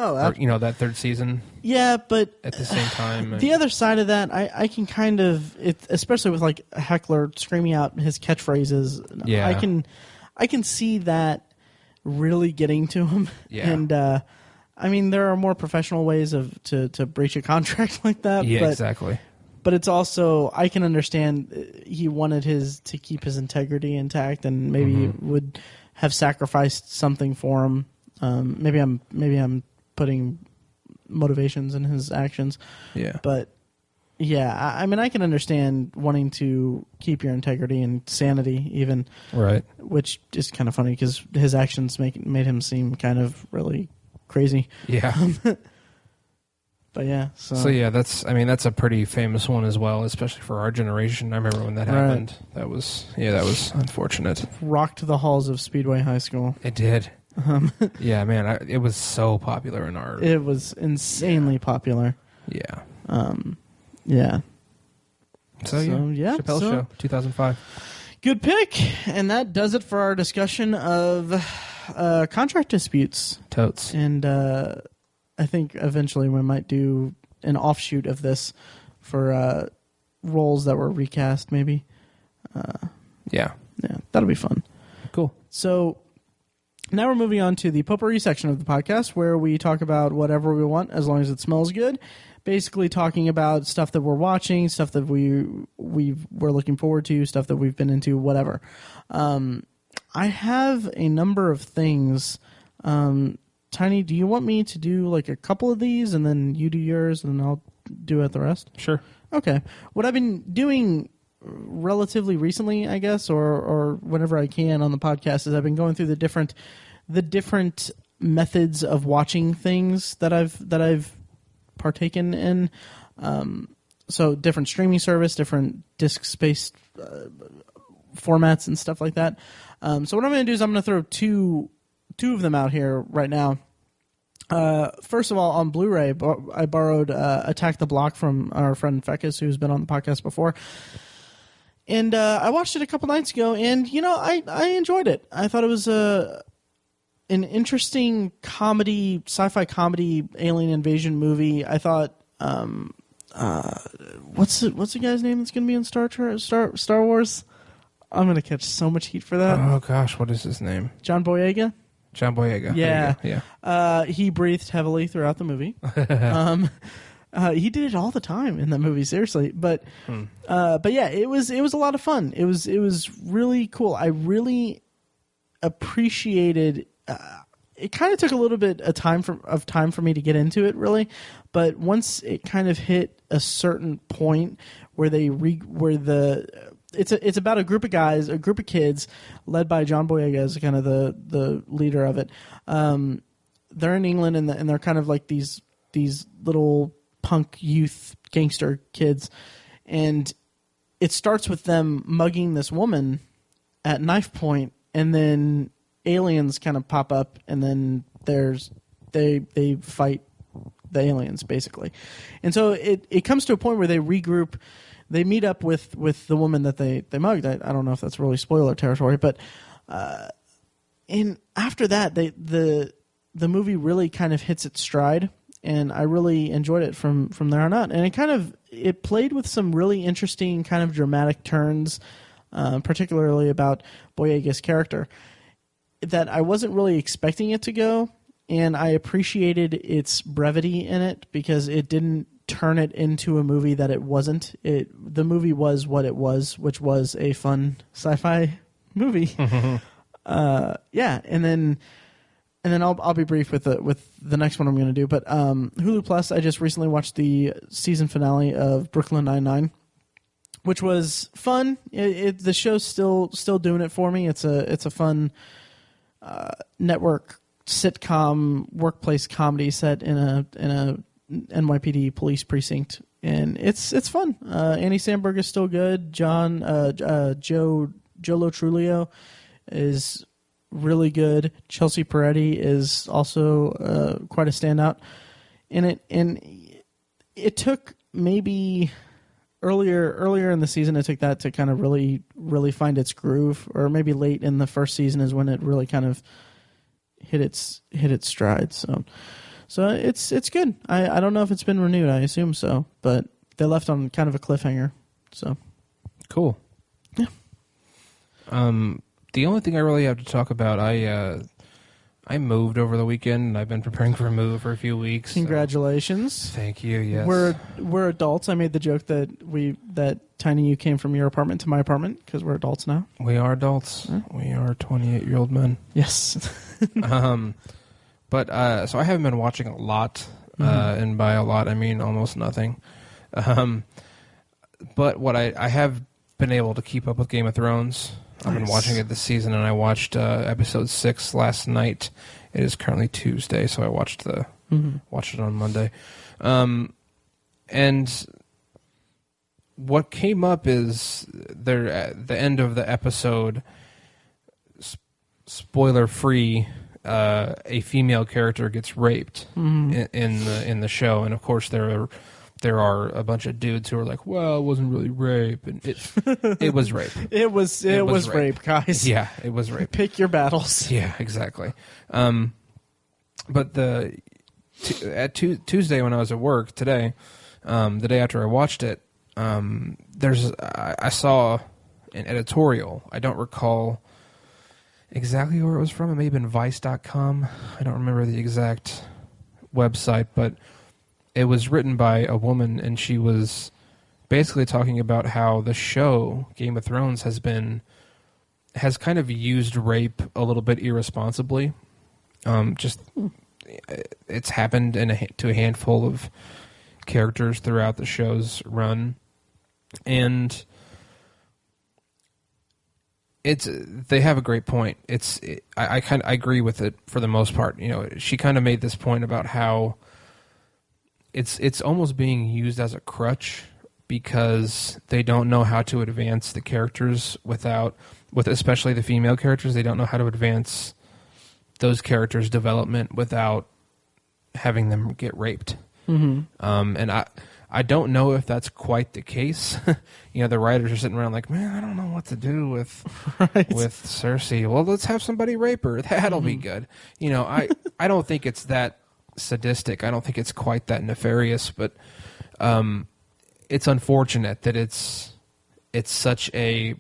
Speaker 2: or, that third season.
Speaker 1: Yeah, but
Speaker 2: at the same time,
Speaker 1: the other side of that, I can kind of, especially with like a heckler screaming out his catchphrases.
Speaker 2: Yeah,
Speaker 1: I can see that really getting to him.
Speaker 2: Yeah,
Speaker 1: and I mean, there are more professional ways to breach a contract like that.
Speaker 2: Yeah,
Speaker 1: but,
Speaker 2: exactly.
Speaker 1: But it's also, I can understand he wanted to keep his integrity intact, and maybe would have sacrificed something for him. Maybe I'm putting motivations in his actions.
Speaker 2: Yeah.
Speaker 1: But yeah, I mean, I can understand wanting to keep your integrity and sanity, even.
Speaker 2: Right.
Speaker 1: Which is kind of funny because his actions made him seem kind of really crazy. Yeah. But yeah, so
Speaker 2: yeah, that's a pretty famous one as well, especially for our generation. I remember when that happened. That was unfortunate.
Speaker 1: Rocked the halls of Speedway High School.
Speaker 2: It did. Yeah, man, it was so popular in our.
Speaker 1: It was insanely popular.
Speaker 2: Yeah.
Speaker 1: Yeah.
Speaker 2: So yeah, Chappelle Show, 2005.
Speaker 1: Good pick, and that does it for our discussion of contract disputes.
Speaker 2: Totes.
Speaker 1: And I think eventually we might do an offshoot of this for roles that were recast, maybe.
Speaker 2: Yeah,
Speaker 1: that'll be fun.
Speaker 2: Cool.
Speaker 1: So now we're moving on to the potpourri section of the podcast, where we talk about whatever we want as long as it smells good. Basically talking about stuff that we're watching, stuff that we're looking forward to, stuff that we've been into, whatever. I have a number of things. Tiny, do you want me to do like a couple of these and then you do yours and then I'll do the rest?
Speaker 2: Sure.
Speaker 1: Okay. What I've been doing relatively recently, I guess, or whenever I can on the podcast, is I've been going through the different methods of watching things that I've partaken in. So different streaming service, different disc-based formats and stuff like that. So what I'm going to do is I'm going to throw two of them out here right now. First of all, on Blu-ray, I borrowed Attack the Block from our friend Fekis, who's been on the podcast before. And I watched it a couple nights ago, and, I enjoyed it. I thought it was an interesting comedy, sci-fi comedy, alien invasion movie. I thought, what's the guy's name that's going to be in Star Wars? I'm going to catch so much heat for that.
Speaker 2: Oh, gosh, what is his name?
Speaker 1: John Boyega?
Speaker 2: John Boyega.
Speaker 1: Yeah. He breathed heavily throughout the movie. He did it all the time in that movie, seriously. But yeah, it was a lot of fun. It was really cool. I really appreciated. It kind of took a little bit of time for me to get into it, really. But once it kind of hit a certain point where it's about a group of guys, a group of kids, led by John Boyega as kind of the leader of it. They're in England, and they're kind of like these little punk youth gangster kids, and it starts with them mugging this woman at knife point, and then aliens kind of pop up, and then they fight the aliens basically, and so it comes to a point where they regroup. They meet up with the woman that they mugged. I don't know if that's really spoiler territory, but and after that, the movie really kind of hits its stride, and I really enjoyed it from there on out. And it played with some really interesting kind of dramatic turns, particularly about Boyega's character, that I wasn't really expecting it to go, and I appreciated its brevity in it because it didn't turn it into a movie that it wasn't. The movie was what it was, which was a fun sci-fi movie. Yeah, and then I'll be brief with the next one I'm going to do. But Hulu Plus, I just recently watched the season finale of Brooklyn Nine-Nine, which was fun. The show's still doing it for me. It's a fun network sitcom workplace comedy set in a NYPD police precinct, and it's fun. Andy Samberg is still good. Joe Lo Truglio is really good. Chelsea Peretti is also quite a standout in it. And it took maybe earlier in the season, it took that to kind of really, really find its groove, or maybe late in the first season is when it really kind of hit its stride. So it's good. I don't know if it's been renewed. I assume so, but they left on kind of a cliffhanger. So
Speaker 2: cool.
Speaker 1: Yeah.
Speaker 2: The only thing I really have to talk about, I moved over the weekend, and I've been preparing for a move for a few weeks.
Speaker 1: Congratulations!
Speaker 2: So. Thank you. Yes,
Speaker 1: we're adults. I made the joke that Tiny, you came from your apartment to my apartment because we're adults now.
Speaker 2: We are adults. Huh? We are 28-year-old men.
Speaker 1: Yes.
Speaker 2: But so I haven't been watching a lot, and by a lot I mean almost nothing. But what I have been able to keep up with Game of Thrones. I've been watching it this season, and I watched episode 6 last night. It is currently Tuesday, so I watched watched it on Monday. And what came up is there at the end of the episode, spoiler free, a female character gets raped in the show, and of course there are a bunch of dudes who are like, well, it wasn't really rape, and it was rape.
Speaker 1: It was rape, guys.
Speaker 2: Yeah, it was rape.
Speaker 1: Pick your battles.
Speaker 2: Yeah, exactly. But Tuesday when I was at work today, the day after I watched it, I saw an editorial. I don't recall exactly where it was from. It may have been Vice.com. I don't remember the exact website, but it was written by a woman, and she was basically talking about how the show Game of Thrones has kind of used rape a little bit irresponsibly. It's happened to a handful of characters throughout the show's run, and they have a great point. I agree with it for the most part. You know, she kind of made this point about how it's almost being used as a crutch because they don't know how to advance the characters with especially the female characters. They don't know how to advance those characters' development without having them get raped. And I don't know if that's quite the case. You know, the writers are sitting around like, man, I don't know what to do with Cersei. Well, let's have somebody rape her. That'll be good. You know, I don't think it's that sadistic. I don't think it's quite that nefarious, but it's unfortunate that it's such a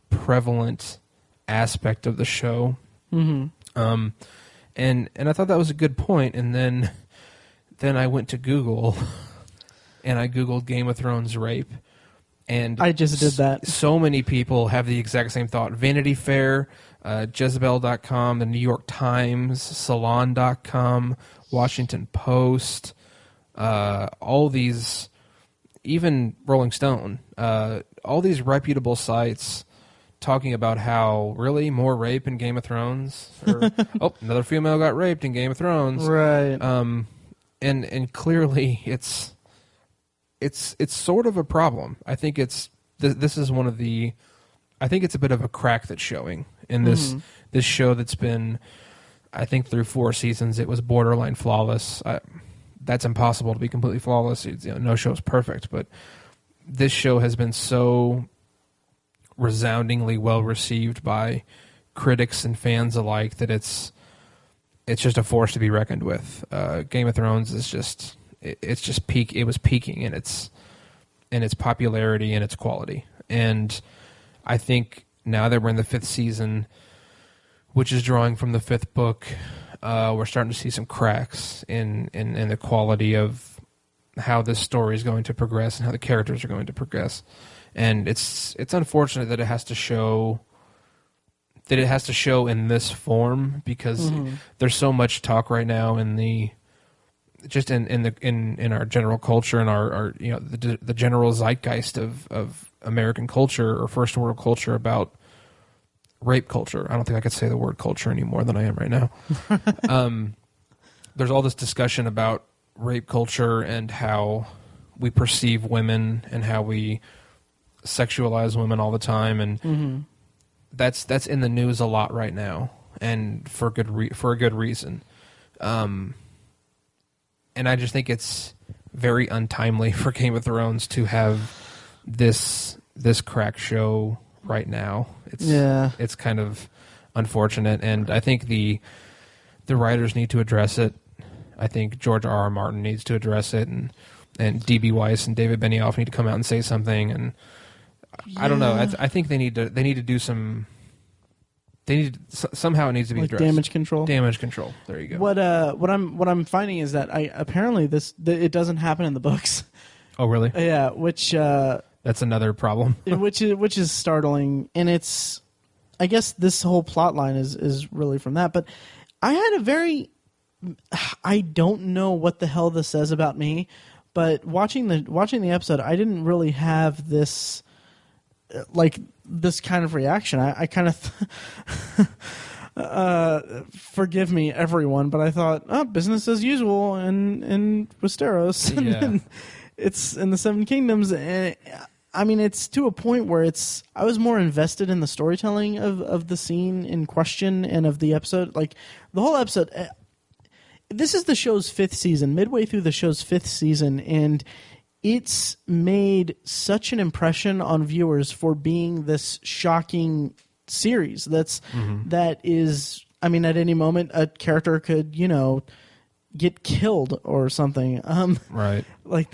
Speaker 2: prevalent aspect of the show. And I thought that was a good point. And then I went to Google and I Googled Game of Thrones rape, and
Speaker 1: I just did that.
Speaker 2: So many people have the exact same thought. Vanity Fair, Jezebel.com, the New York Times, Salon.com, Washington Post, all these, even Rolling Stone, all these reputable sites talking about how really more rape in Game of Thrones, or another female got raped in Game of Thrones,
Speaker 1: right?
Speaker 2: And clearly it's sort of a problem. I think this is one of the, I think it's a bit of a crack that's showing in this show that's been, I think through 4 seasons, it was borderline flawless. That's impossible to be completely flawless. No show's perfect, but this show has been so resoundingly well received by critics and fans alike that it's just a force to be reckoned with. Game of Thrones is just, it was peaking in its popularity and its quality. And I think now that we're in the 5th season, which is drawing from the 5th book, we're starting to see some cracks in the quality of how this story is going to progress and how the characters are going to progress. And it's unfortunate that it has to show in this form, because there's so much talk right now in our general culture and our you know, the general zeitgeist of American culture or first world culture about rape culture. I don't think I could say the word culture any more than I am right now. There's all this discussion about rape culture and how we perceive women and how we sexualize women all the time, and that's in the news a lot right now, and for a good reason. And I just think it's very untimely for Game of Thrones to have this crack show right now. It's kind of unfortunate, and I think the writers need to address it. I think George R.R. Martin needs to address it, and D.B. Weiss and David Benioff need to come out and say something. And I don't know. I think they need to do some. Somehow it needs to be addressed.
Speaker 1: Damage control.
Speaker 2: Damage control. There you go.
Speaker 1: What I'm finding is that apparently it doesn't happen in the books.
Speaker 2: Oh really?
Speaker 1: Yeah, which
Speaker 2: that's another problem.
Speaker 1: which is startling, and it's, I guess this whole plot line is really from that. But I had I don't know what the hell this says about me, but watching the episode, I didn't really have this this kind of reaction. I kind of forgive me everyone, but I thought, business as usual in Westeros. And then it's in the Seven Kingdoms. And I mean, it's to a point where I was more invested in the storytelling of the scene in question and of the episode. Like the whole episode, this is the show's 5th season, midway through the show's 5th season, and it's made such an impression on viewers for being this shocking series. That is, I mean, at any moment a character could, get killed or something.
Speaker 2: Right.
Speaker 1: Like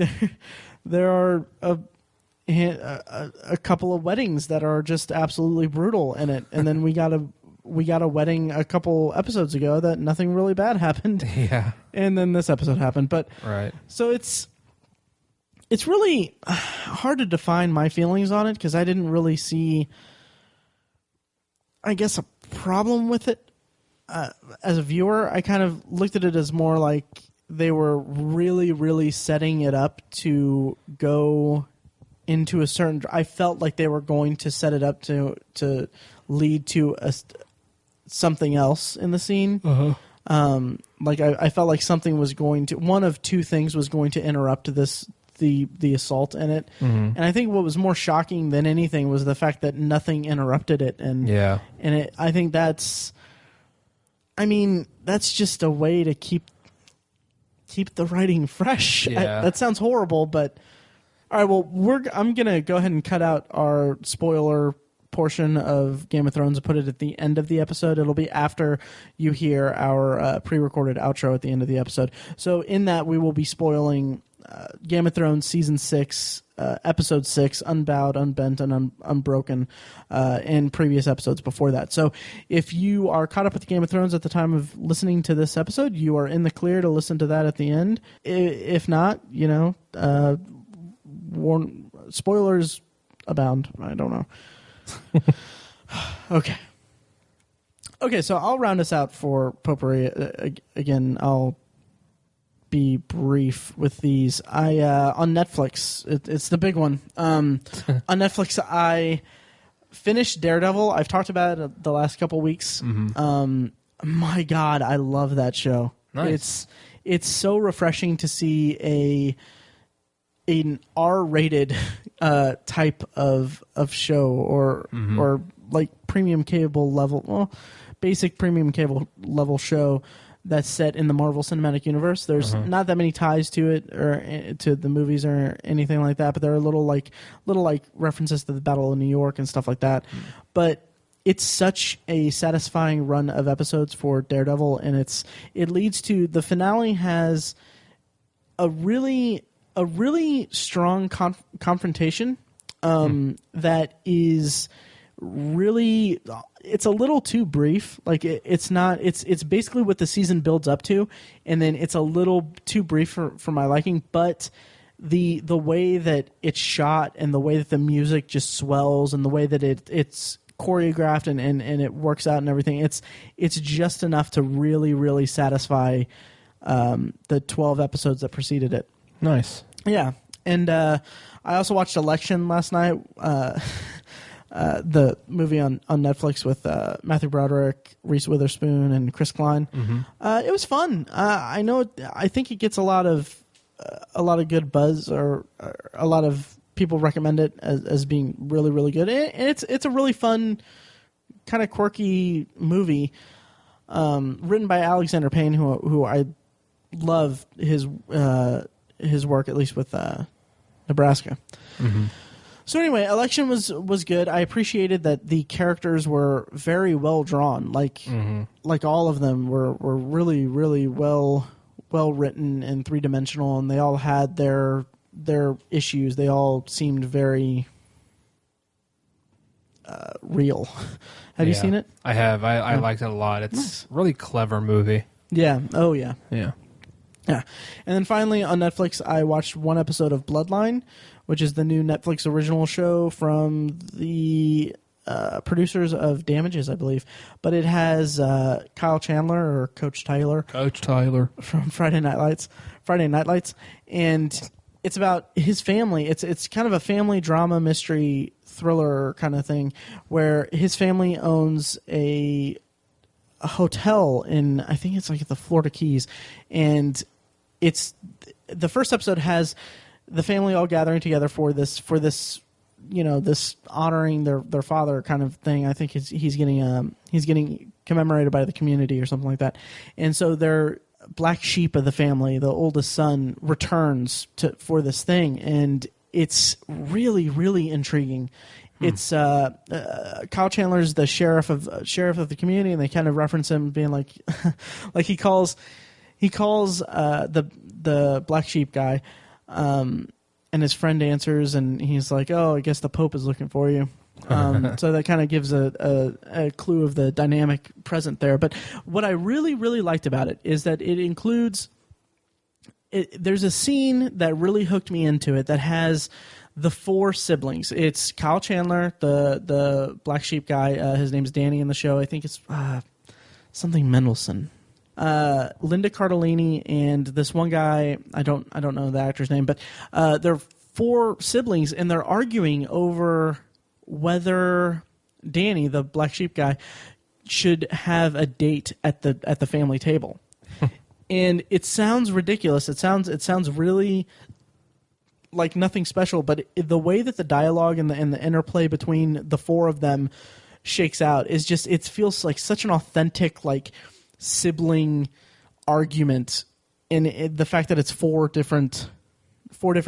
Speaker 1: there are a couple of weddings that are just absolutely brutal in it, and then we got a wedding a couple episodes ago that nothing really bad happened.
Speaker 2: Yeah. And
Speaker 1: then this episode happened, but
Speaker 2: right.
Speaker 1: So it's really hard to define my feelings on it because I didn't really see, I guess, a problem with it. As a viewer, I kind of looked at it as more like they were really, really setting it up to go into a certain... I felt like they were going to set it up to lead to something else in the scene.
Speaker 2: Uh-huh.
Speaker 1: I felt like something was going to... One of two things was going to interrupt the assault in it. Mm-hmm. And I think what was more shocking than anything was the fact that nothing interrupted it. And I think that's just a way to keep the writing fresh.
Speaker 2: Yeah.
Speaker 1: That sounds horrible, but all right, well, I'm going to go ahead and cut out our spoiler portion of Game of Thrones and put it at the end of the episode. It'll be after you hear our pre-recorded outro at the end of the episode. So in that, we will be spoiling Game of Thrones Season 6, Episode 6, Unbowed, Unbent, and Unbroken, and previous episodes before that. So if you are caught up with Game of Thrones at the time of listening to this episode, you are in the clear to listen to that at the end. If not, spoilers abound. I don't know. Okay, so I'll round us out for Potpourri. Again, I'll be brief with these. On Netflix, it's the big one. On Netflix, I finished Daredevil. I've talked about it the last couple weeks. Mm-hmm. My God, I love that show.
Speaker 2: Nice.
Speaker 1: It's so refreshing to see an R-rated type of show or like premium cable level, basic premium cable level show that's set in the Marvel Cinematic Universe. There's not that many ties to it or to the movies or anything like that, but there are little references to the Battle of New York and stuff like that. But it's such a satisfying run of episodes for Daredevil, and it leads to the finale has a really strong confrontation that is really, it's a little too brief. Like it's basically what the season builds up to, and then it's a little too brief for my liking. But the way that it's shot and the way that the music just swells and the way that it's choreographed and it works out and everything, it's just enough to really, really satisfy the 12 episodes that preceded it.
Speaker 2: Nice.
Speaker 1: Yeah. And I also watched Election last night, the movie on Netflix with Matthew Broderick, Reese Witherspoon, and Chris Klein. Mm-hmm. It was fun. I think it gets a lot of good buzz, or a lot of people recommend it as being really, really good. And it's a really fun, kind of quirky movie, written by Alexander Payne, who I love his work, at least with Nebraska. Mm-hmm. So anyway, Election was good. I appreciated that the characters were very well drawn. Like all of them were really, really well well written and 3-dimensional, and they all had their issues. They all seemed very real. Have you seen it?
Speaker 2: I have. I liked it a lot. It's a really clever movie.
Speaker 1: Yeah. Oh, yeah.
Speaker 2: Yeah.
Speaker 1: Yeah. And then finally on Netflix, I watched one episode of Bloodline, which is the new Netflix original show from the producers of Damages, I believe. But it has Kyle Chandler, or Coach Tyler.
Speaker 2: Coach Tyler.
Speaker 1: From Friday Night Lights. And it's about his family. It's kind of a family drama mystery thriller kind of thing, where his family owns a hotel in, I think it's like the Florida Keys, and it's the first episode has the family all gathering together for this this honoring their father kind of thing. I think he's getting commemorated by the community or something like that, and so their black sheep of the family, the oldest son, returns for this thing, and it's really, really intriguing. It's Kyle Chandler's the sheriff of the community, and they kind of reference him being like, like he calls the black sheep guy, and his friend answers, and he's like, "Oh, I guess the Pope is looking for you." So that kind of gives a clue of the dynamic present there. But what I really, really liked about it is that it includes. There's a scene that really hooked me into it that has the 4 siblings. It's Kyle Chandler, the black sheep guy. His name's Danny in the show. I think it's something Mendelsohn. Linda Cardellini and this one guy. I don't know the actor's name, but they're 4 siblings, and they're arguing over whether Danny, the black sheep guy, should have a date at the family table. And it sounds ridiculous. It sounds really like nothing special, but the way that the dialogue and the interplay between the 4 of them shakes out is just, it feels like such an authentic, like, sibling argument, and the fact that it's 4 different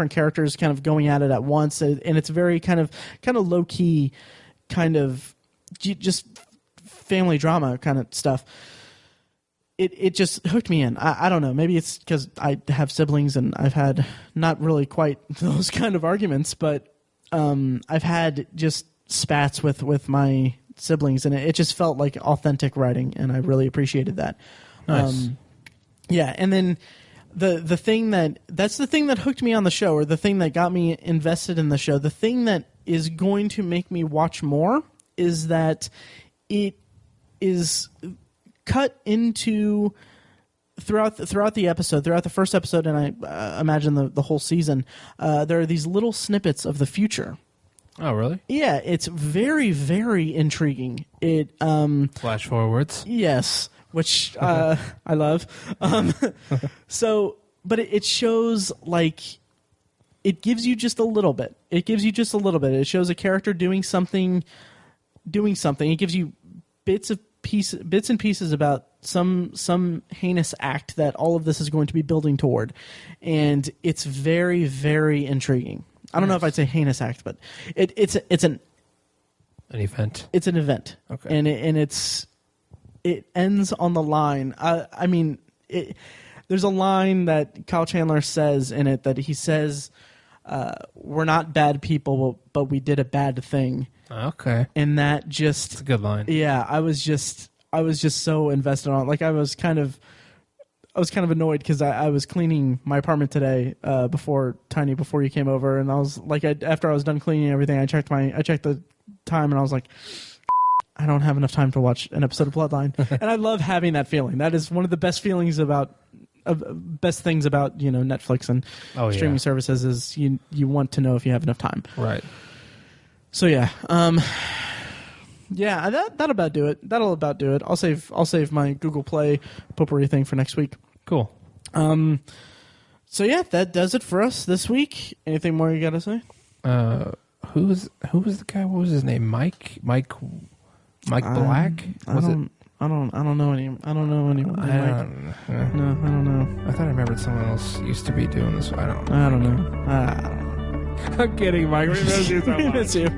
Speaker 1: characters kind of going at it at once, and it's very kind of low key, kind of just family drama kind of stuff. It just hooked me in. I don't know. Maybe it's because I have siblings and I've had not really quite those kind of arguments, but I've had just spats with my siblings, and it just felt like authentic writing, and I really appreciated that.
Speaker 2: Nice.
Speaker 1: Yeah, and then the thing that's the thing that hooked me on the show, or the thing that got me invested in the show, the thing that is going to make me watch more, is that it is cut into throughout the episode, throughout the first episode, and I imagine the whole season, there are these little snippets of the future.
Speaker 2: Oh, really?
Speaker 1: Yeah, it's very, very intriguing. It
Speaker 2: flash forwards.
Speaker 1: Yes, which I love. But it shows, like, it gives you just a little bit. It shows a character doing something. It gives you bits and pieces about some heinous act that all of this is going to be building toward, and it's very, very intriguing. I don't know if I'd say heinous act, but it's an
Speaker 2: event.
Speaker 1: It's an event,
Speaker 2: okay,
Speaker 1: and it ends on the line. I mean, there's a line that Kyle Chandler says in it that he says, "We're not bad people, but we did a bad thing."
Speaker 2: Okay,
Speaker 1: and that just,
Speaker 2: it's a good line.
Speaker 1: Yeah, I was just so invested on it. Like, I was kind of annoyed because I was cleaning my apartment today before you came over, and I was like, after I was done cleaning everything, I checked the time, and I was like, I don't have enough time to watch an episode of Bloodline. And I love having that feeling. That is one of the best feelings best things about Netflix and streaming services, is you want to know if you have enough time.
Speaker 2: Right.
Speaker 1: So yeah, that'll about do it. I'll save my Google Play Potpourri thing for next week.
Speaker 2: Cool.
Speaker 1: So yeah, that does it for us this week. Anything more you got to say?
Speaker 2: Who was the guy? What was his name? Mike Black?
Speaker 1: I don't know anyone.
Speaker 2: I don't know. I thought I remembered someone else used to be doing this. I don't know. I'm kidding, Mike. We miss you so much.
Speaker 1: Miss you.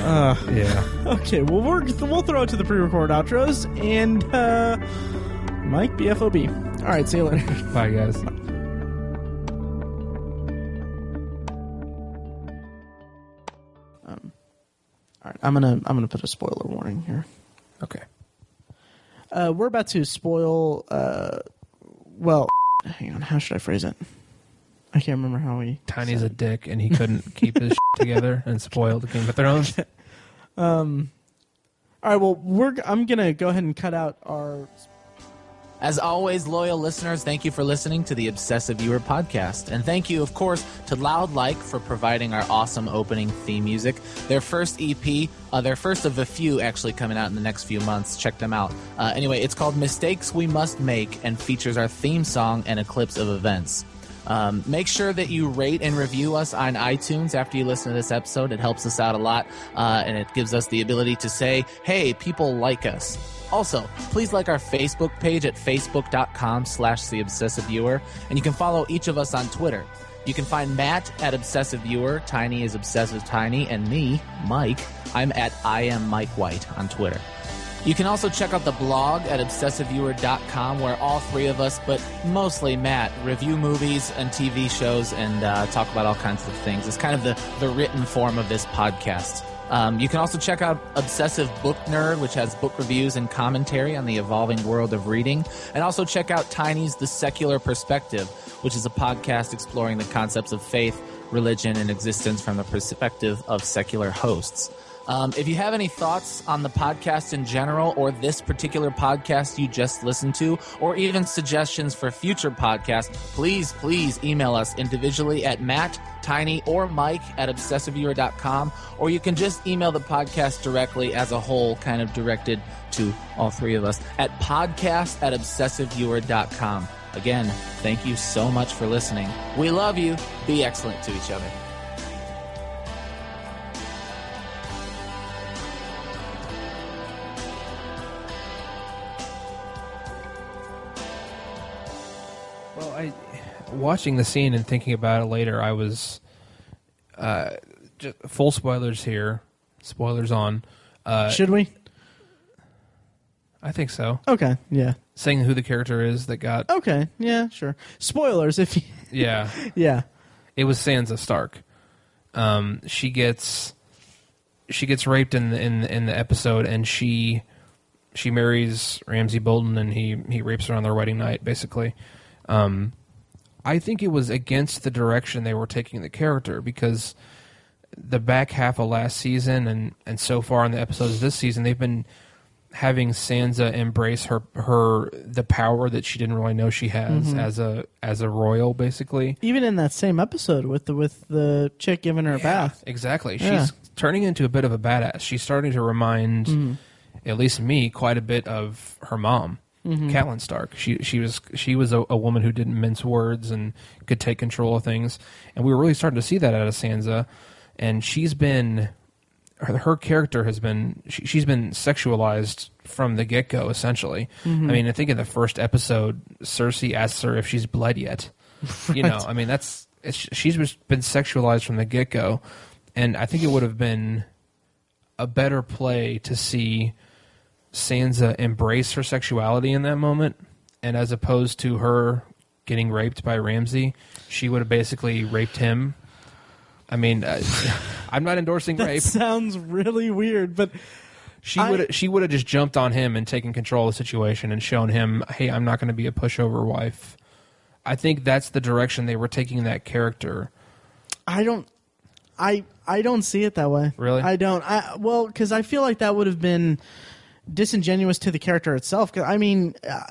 Speaker 2: Yeah.
Speaker 1: Okay. Well, we'll throw it to the pre-recorded outros, and Mike, BFOB. All right, see you later.
Speaker 2: Bye, guys.
Speaker 1: All right, I'm gonna put a spoiler warning here.
Speaker 2: Okay.
Speaker 1: We're about to spoil. Well, hang on. How should I phrase it? I can't remember how we.
Speaker 2: Tiny's a dick, and he couldn't keep his together and spoiled Game of Thrones.
Speaker 1: All right. Well, I'm gonna go ahead and cut out our.
Speaker 3: As always, loyal listeners, thank you for listening to the Obsessive Viewer podcast. And thank you, of course, to Loud Like for providing our awesome opening theme music. Their first EP, their first of a few actually coming out in the next few months. Check them out. Anyway, it's called Mistakes We Must Make and features our theme song and Eclipse of Events. Make sure that you rate and review us on iTunes after you listen to this episode. It helps us out a lot, and it gives us the ability to say, hey, people like us. Also, please like our Facebook page at facebook.com/theobsessiveviewer, and you can follow each of us on Twitter. You can find Matt at Obsessive Viewer, Tiny is Obsessive Tiny, and me, Mike, I'm at I am Mike White on Twitter. You can also check out the blog at obsessiveviewer.com, where all three of us, but mostly Matt, review movies and TV shows and talk about all kinds of things. It's kind of the written form of this podcast. You can also check out Obsessive Book Nerd, which has book reviews and commentary on the evolving world of reading. And also check out Tiny's The Secular Perspective, which is a podcast exploring the concepts of faith, religion, and existence from the perspective of secular hosts. If you have any thoughts on the podcast in general, or this particular podcast you just listened to, or even suggestions for future podcasts, please email us individually at Matt, Tiny, or Mike at obsessiveviewer.com, or you can just email the podcast directly as a whole, kind of directed to all three of us, at podcast@obsessiveviewer.com. Again, thank you so much for listening. We love you. Be excellent to each other.
Speaker 2: Watching the scene and thinking about it later, I was just full spoilers here. Spoilers on.
Speaker 1: Should we?
Speaker 2: I think so.
Speaker 1: Okay. Yeah.
Speaker 2: Saying who the character is that got.
Speaker 1: Okay. Yeah. Sure. Spoilers if you.
Speaker 2: Yeah.
Speaker 1: Yeah.
Speaker 2: It was Sansa Stark. She gets raped in the episode, and she marries Ramsay Bolton, and he rapes her on their wedding night, basically. I think it was against the direction they were taking the character, because the back half of last season and so far in the episodes this season, they've been having Sansa embrace the power that she didn't really know she has as a royal, basically.
Speaker 1: Even in that same episode with the chick giving her a bath.
Speaker 2: Exactly.
Speaker 1: Yeah.
Speaker 2: She's turning into a bit of a badass. She's starting to remind at least me quite a bit of her mom. Catelyn Stark. She was a woman who didn't mince words and could take control of things, and we were really starting to see that out of Sansa. And her character has been she's been sexualized from the get go, essentially. I mean, I think in the first episode, Cersei asks her if she's bled yet. Right. You know, I mean she's been sexualized from the get go, and I think it would have been a better play to see Sansa embrace her sexuality in that moment, and as opposed to her getting raped by Ramsay, she would have basically raped him. I mean, I'm not endorsing rape.
Speaker 1: That sounds really weird, but
Speaker 2: she would have just jumped on him and taken control of the situation and shown him, hey, I'm not going to be a pushover wife. I think that's the direction they were taking that character.
Speaker 1: I don't see it that way.
Speaker 2: Really?
Speaker 1: I don't. Well, because I feel like that would have been disingenuous to the character itself. 'Cause I mean, yeah.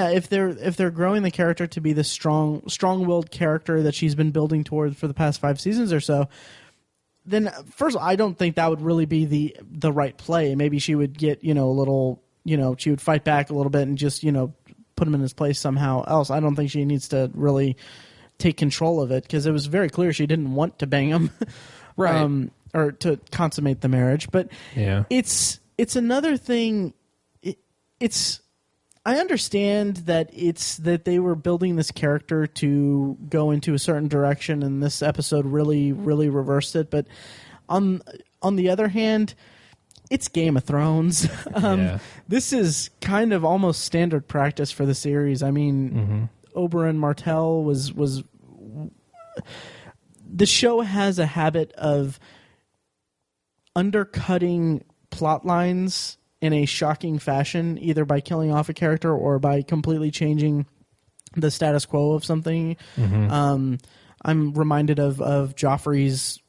Speaker 1: If they're growing the character to be the strong-willed character that she's been building toward for the past 5 seasons or so, then first of all, I don't think that would really be the right play. Maybe she would get a little, she would fight back a little bit and just put him in his place somehow else. I don't think she needs to really take control of it, because it was very clear she didn't want to bang him,
Speaker 2: right?
Speaker 1: Or to consummate the marriage. But
Speaker 2: yeah,
Speaker 1: it's another thing. I understand that they were building this character to go into a certain direction, and this episode really, really reversed it. But on the other hand, it's Game of Thrones. This is kind of almost standard practice for the series. I mean, Oberyn Martell was the show has a habit of undercutting plot lines in a shocking fashion, either by killing off a character or by completely changing the status quo of something. I'm reminded of Joffrey's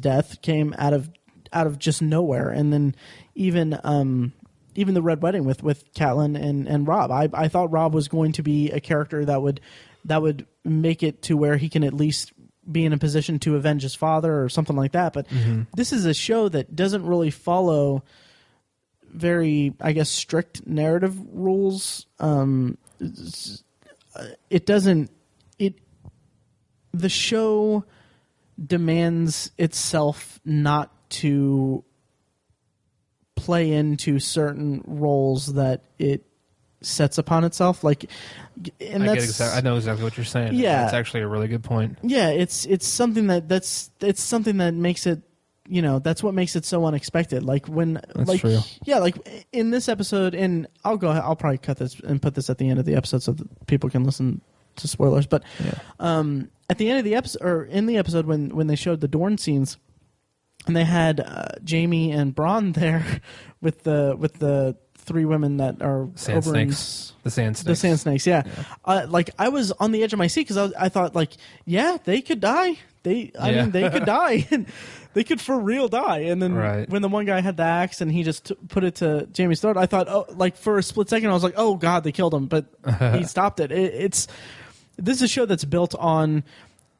Speaker 1: death came out of just nowhere, and then even the Red Wedding with Catelyn and Robb. I thought Robb was going to be a character that would make it to where he can at least be in a position to avenge his father or something like that. But this is a show that doesn't really follow very, I guess, strict narrative rules. The show demands itself not to play into certain roles that it sets upon itself. I know exactly what you're saying. Yeah,
Speaker 2: it's actually a really good point.
Speaker 1: Yeah, it's something that's something that makes it, that's what makes it so unexpected. That's
Speaker 2: true.
Speaker 1: Yeah, like in this episode, and I'll probably cut this and put this at the end of the episode so that people can listen to spoilers. But at the end of the episode, or in the episode when they showed the Dorne scenes, and they had Jaime and Bronn there with the three women that are
Speaker 2: sand snakes. The sand snakes.
Speaker 1: Yeah. I was on the edge of my seat because I thought, they could die. They could die. And they could for real die. And then when the one guy had the axe and he just put it to Jaime's throat, I thought, for a split second, I was like, oh God, they killed him. But he stopped it. This is a show that's built on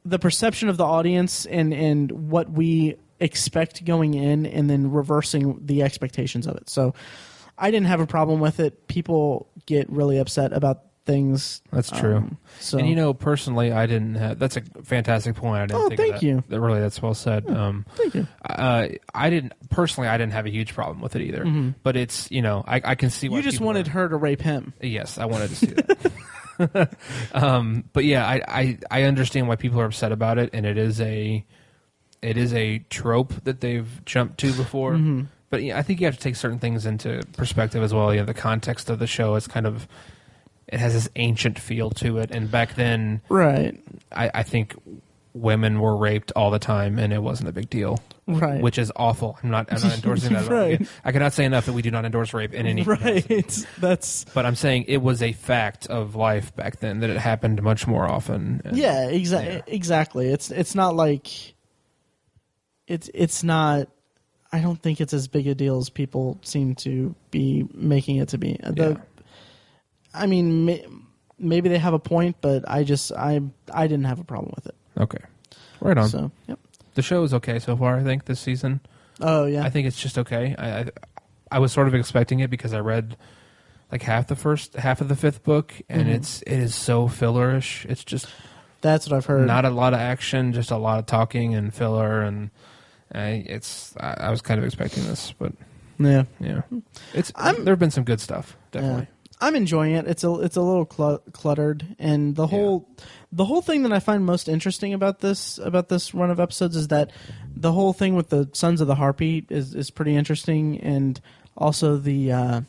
Speaker 1: the perception of the audience and what we expect going in, and then reversing the expectations of it. So I didn't have a problem with it. People get really upset about things.
Speaker 2: That's true. And personally, I didn't have. That's a fantastic point. I didn't think
Speaker 1: thank you.
Speaker 2: Really, that's well said.
Speaker 1: Thank you.
Speaker 2: I didn't have a huge problem with it either. But it's I can see why
Speaker 1: you just wanted her to rape him.
Speaker 2: Yes, I wanted to see that. But yeah, I understand why people are upset about it, and it is a trope that they've jumped to before. But I think you have to take certain things into perspective as well. The context of the show is it has this ancient feel to it, and back then,
Speaker 1: right?
Speaker 2: I think women were raped all the time, and it wasn't a big deal,
Speaker 1: right?
Speaker 2: Which is awful. I'm not endorsing that.
Speaker 1: Right.
Speaker 2: I cannot say enough that we do not endorse rape in any.
Speaker 1: Right.
Speaker 2: But I'm saying it was a fact of life back then that it happened much more often.
Speaker 1: Exactly. It's not like it's not. I don't think it's as big a deal as people seem to be making it to be. I mean, maybe they have a point, but I didn't have a problem with it.
Speaker 2: Okay, right on.
Speaker 1: So, yep.
Speaker 2: The show is okay so far, I think, this season.
Speaker 1: Oh yeah,
Speaker 2: I think it's just okay. I was sort of expecting it because I read half the first half of the fifth book, and it is so fillerish. It's just
Speaker 1: that's what I've heard.
Speaker 2: Not a lot of action, just a lot of talking and filler, and I was kind of expecting this, but yeah. There have been some good stuff, definitely.
Speaker 1: Yeah. I'm enjoying it. It's a little cluttered, and the whole thing that I find most interesting about this run of episodes is that the whole thing with the Sons of the Harpy is pretty interesting, and also the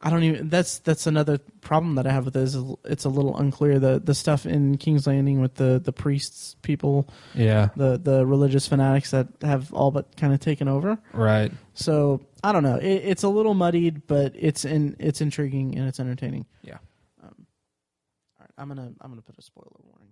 Speaker 1: that's another problem that I have with it is it's a little unclear the stuff in King's Landing with the priests people, the religious fanatics that have all but kind of taken over,
Speaker 2: right?
Speaker 1: So I don't know. It's a little muddied, but it's intriguing and it's entertaining.
Speaker 2: Yeah.
Speaker 1: All right, I'm gonna put a spoiler warning.